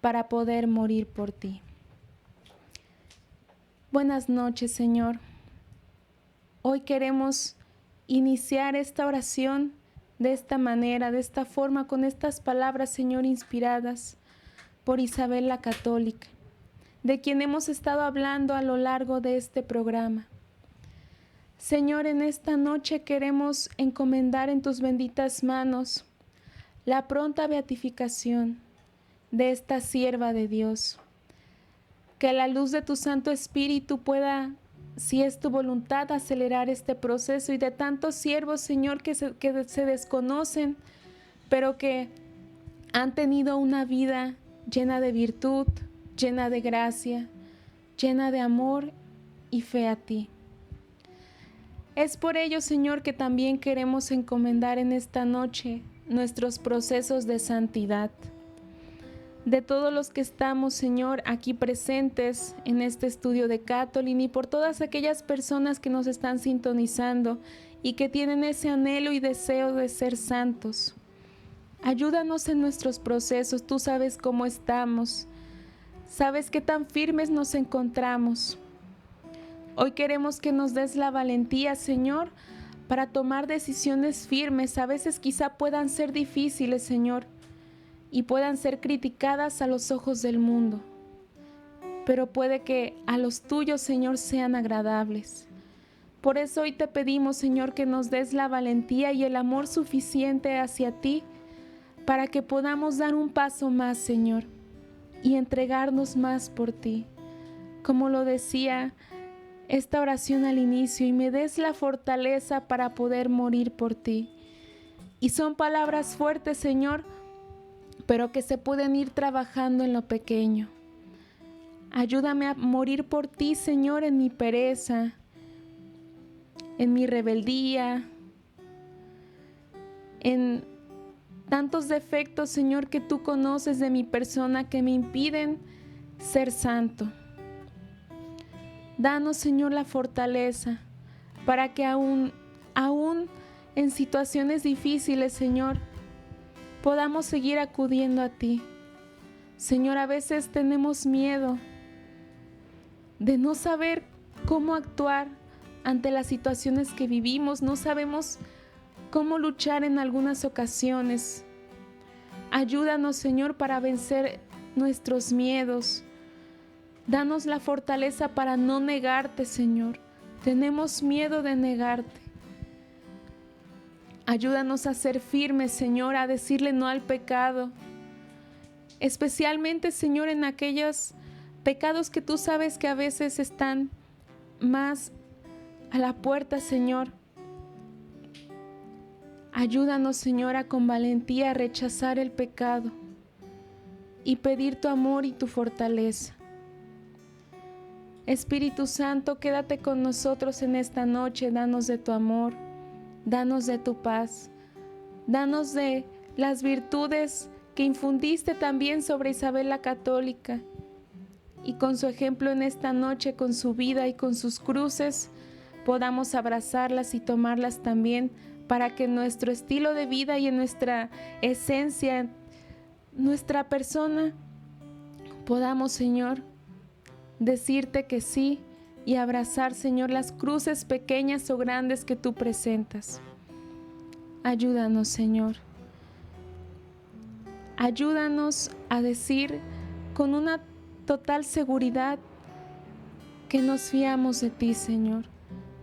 para poder morir por ti. Buenas noches, Señor. Hoy queremos iniciar esta oración de esta manera, de esta forma, con estas palabras, Señor, inspiradas por Isabel la Católica, de quien hemos estado hablando a lo largo de este programa. Señor, en esta noche queremos encomendar en tus benditas manos la pronta beatificación de esta sierva de Dios. Que la luz de tu Santo Espíritu pueda, si es tu voluntad, acelerar este proceso, y de tantos siervos, Señor, que se desconocen, pero que han tenido una vida llena de virtud, llena de gracia, llena de amor y fe a ti. Es por ello, Señor, que también queremos encomendar en esta noche nuestros procesos de santidad. De todos los que estamos, Señor, aquí presentes en este estudio de Catolín, y por todas aquellas personas que nos están sintonizando y que tienen ese anhelo y deseo de ser santos. Ayúdanos en nuestros procesos, tú sabes cómo estamos, sabes qué tan firmes nos encontramos. Hoy queremos que nos des la valentía, Señor, para tomar decisiones firmes. A veces quizá puedan ser difíciles, Señor, y puedan ser criticadas a los ojos del mundo, pero puede que a los tuyos, Señor, sean agradables. Por eso hoy te pedimos, Señor, que nos des la valentía y el amor suficiente hacia ti para que podamos dar un paso más, Señor, y entregarnos más por ti. Como lo decía esta oración al inicio, y me des la fortaleza para poder morir por ti. Y son palabras fuertes, Señor, pero que se pueden ir trabajando en lo pequeño. Ayúdame a morir por ti, Señor, en mi pereza, en mi rebeldía, en tantos defectos, Señor, que tú conoces de mi persona que me impiden ser santo. Danos, Señor, la fortaleza para que aún en situaciones difíciles, Señor, podamos seguir acudiendo a ti. Señor, a veces tenemos miedo de no saber cómo actuar ante las situaciones que vivimos, no sabemos cómo luchar en algunas ocasiones. Ayúdanos, Señor, para vencer nuestros miedos. Danos la fortaleza para no negarte, Señor. Tenemos miedo de negarte. Ayúdanos a ser firmes, Señor, a decirle no al pecado. Especialmente, Señor, en aquellos pecados que tú sabes que a veces están más a la puerta, Señor. Ayúdanos, Señora, con valentía a rechazar el pecado y pedir tu amor y tu fortaleza. Espíritu Santo, quédate con nosotros en esta noche. Danos de tu amor, danos de tu paz, danos de las virtudes que infundiste también sobre Isabel la Católica, y con su ejemplo en esta noche, con su vida y con sus cruces, podamos abrazarlas y tomarlas también, para que en nuestro estilo de vida y en nuestra esencia, nuestra persona, podamos, Señor, decirte que sí y abrazar, Señor, las cruces pequeñas o grandes que tú presentas. Ayúdanos, Señor. Ayúdanos a decir con una total seguridad que nos fiamos de ti, Señor.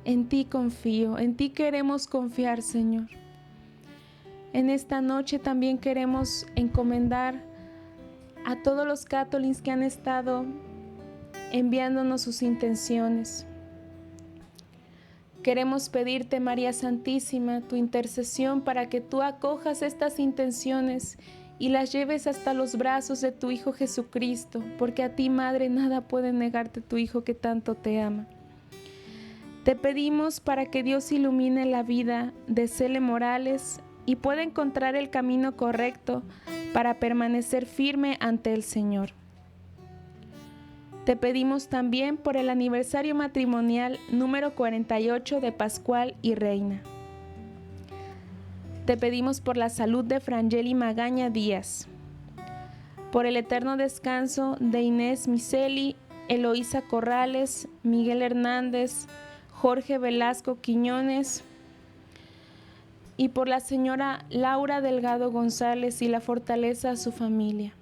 En ti confío, en ti queremos confiar, Señor. En esta noche también queremos encomendar a todos los católicos que han estado enviándonos sus intenciones. Queremos pedirte, María Santísima, tu intercesión para que tú acojas estas intenciones y las lleves hasta los brazos de tu Hijo Jesucristo, porque a ti, Madre, nada puede negarte tu Hijo que tanto te ama. Te pedimos para que Dios ilumine la vida de Cele Morales y pueda encontrar el camino correcto para permanecer firme ante el Señor. Te pedimos también por el aniversario matrimonial número 48 de Pascual y Reina. Te pedimos por la salud de Frangeli Magaña Díaz, por el eterno descanso de Inés Miseli, Eloísa Corrales, Miguel Hernández, Jorge Velasco Quiñones, y por la señora Laura Delgado González y la fortaleza a su familia.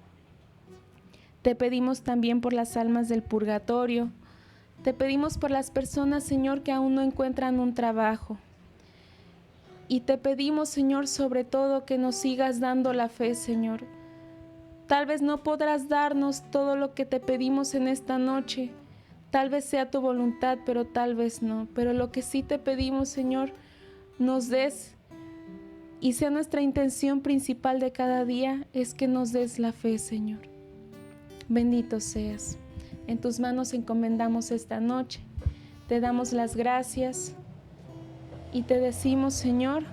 Te pedimos también por las almas del purgatorio. Te pedimos por las personas, Señor, que aún no encuentran un trabajo. Y te pedimos, Señor, sobre todo que nos sigas dando la fe, Señor. Tal vez no podrás darnos todo lo que te pedimos en esta noche. Tal vez sea tu voluntad, pero tal vez no. Pero lo que sí te pedimos, Señor, nos des, y sea nuestra intención principal de cada día, es que nos des la fe, Señor. Bendito seas. En tus manos encomendamos esta noche. Te damos las gracias y te decimos, Señor,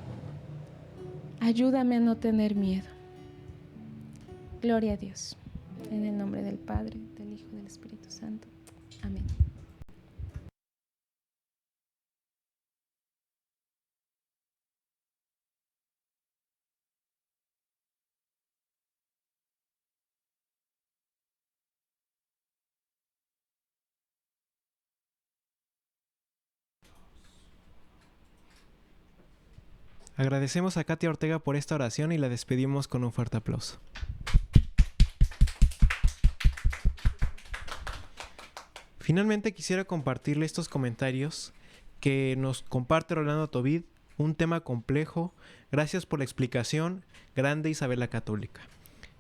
ayúdame a no tener miedo. Gloria a Dios. En el nombre del Padre, del Hijo y del Espíritu Santo. Amén. Agradecemos a Katia Ortega por esta oración y la despedimos con un fuerte aplauso. Finalmente quisiera compartirle estos comentarios que nos comparte Rolando Tobit, un tema complejo. Gracias por la explicación, grande Isabela Católica.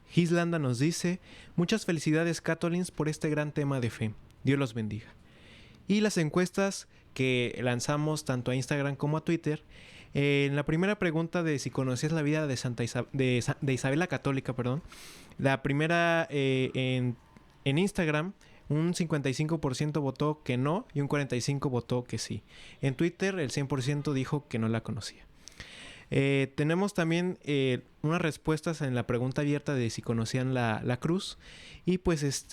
Gislanda nos dice, muchas felicidades Catolins por este gran tema de fe. Dios los bendiga. Y las encuestas que lanzamos tanto a Instagram como a Twitter, en la primera pregunta de si conocías la vida de Isabela Católica, la primera en Instagram, un 55% votó que no y un 45% votó que sí. En Twitter el 100% dijo que no la conocía. Tenemos también unas respuestas en la pregunta abierta de si conocían la cruz y pues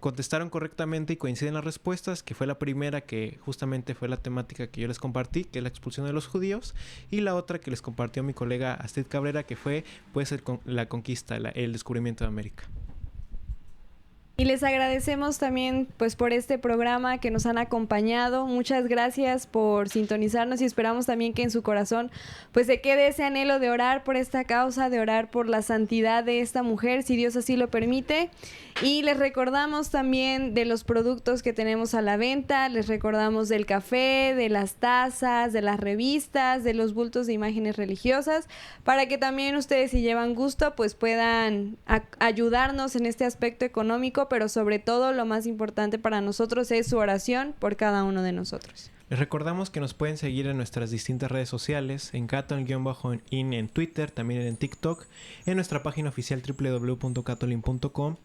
contestaron correctamente y coinciden las respuestas, que fue la primera, que justamente fue la temática que yo les compartí, que es la expulsión de los judíos, y la otra que les compartió mi colega Astrid Cabrera, que fue pues la conquista, el descubrimiento de América. Y les agradecemos también pues por este programa que nos han acompañado. Muchas gracias por sintonizarnos y esperamos también que en su corazón pues se quede ese anhelo de orar por esta causa, de orar por la santidad de esta mujer, si Dios así lo permite. Y les recordamos también de los productos que tenemos a la venta, les recordamos del café, de las tazas, de las revistas, de los bultos de imágenes religiosas, para que también ustedes, si llevan gusto, pues puedan ayudarnos en este aspecto económico, pero sobre todo lo más importante para nosotros es su oración por cada uno de nosotros. Les recordamos que nos pueden seguir en nuestras distintas redes sociales, en Catolin-in en Twitter, también en TikTok, en nuestra página oficial www.catolin.com.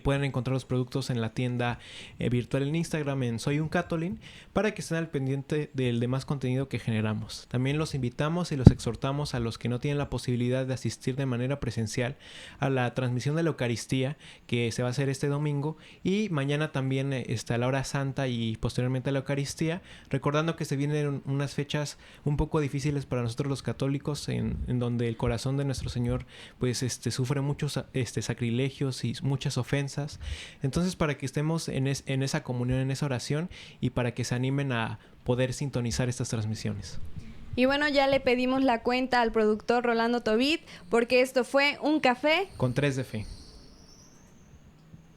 Pueden encontrar los productos en la tienda virtual en Instagram en Soy un Catolin, para que estén al pendiente del demás contenido que generamos. También los invitamos y los exhortamos a los que no tienen la posibilidad de asistir de manera presencial a la transmisión de la Eucaristía, que se va a hacer este domingo, y mañana también está la hora santa y posteriormente la Eucaristía, recordando que se vienen unas fechas un poco difíciles para nosotros los católicos, en donde el corazón de nuestro Señor pues sufre muchos sacrilegios y muchas ofensas. Entonces, para que estemos en esa comunión, en esa oración, y para que se animen a poder sintonizar estas transmisiones. Y bueno, ya le pedimos la cuenta al productor Rolando Tobit, porque esto fue Un Café con 3 de Fe.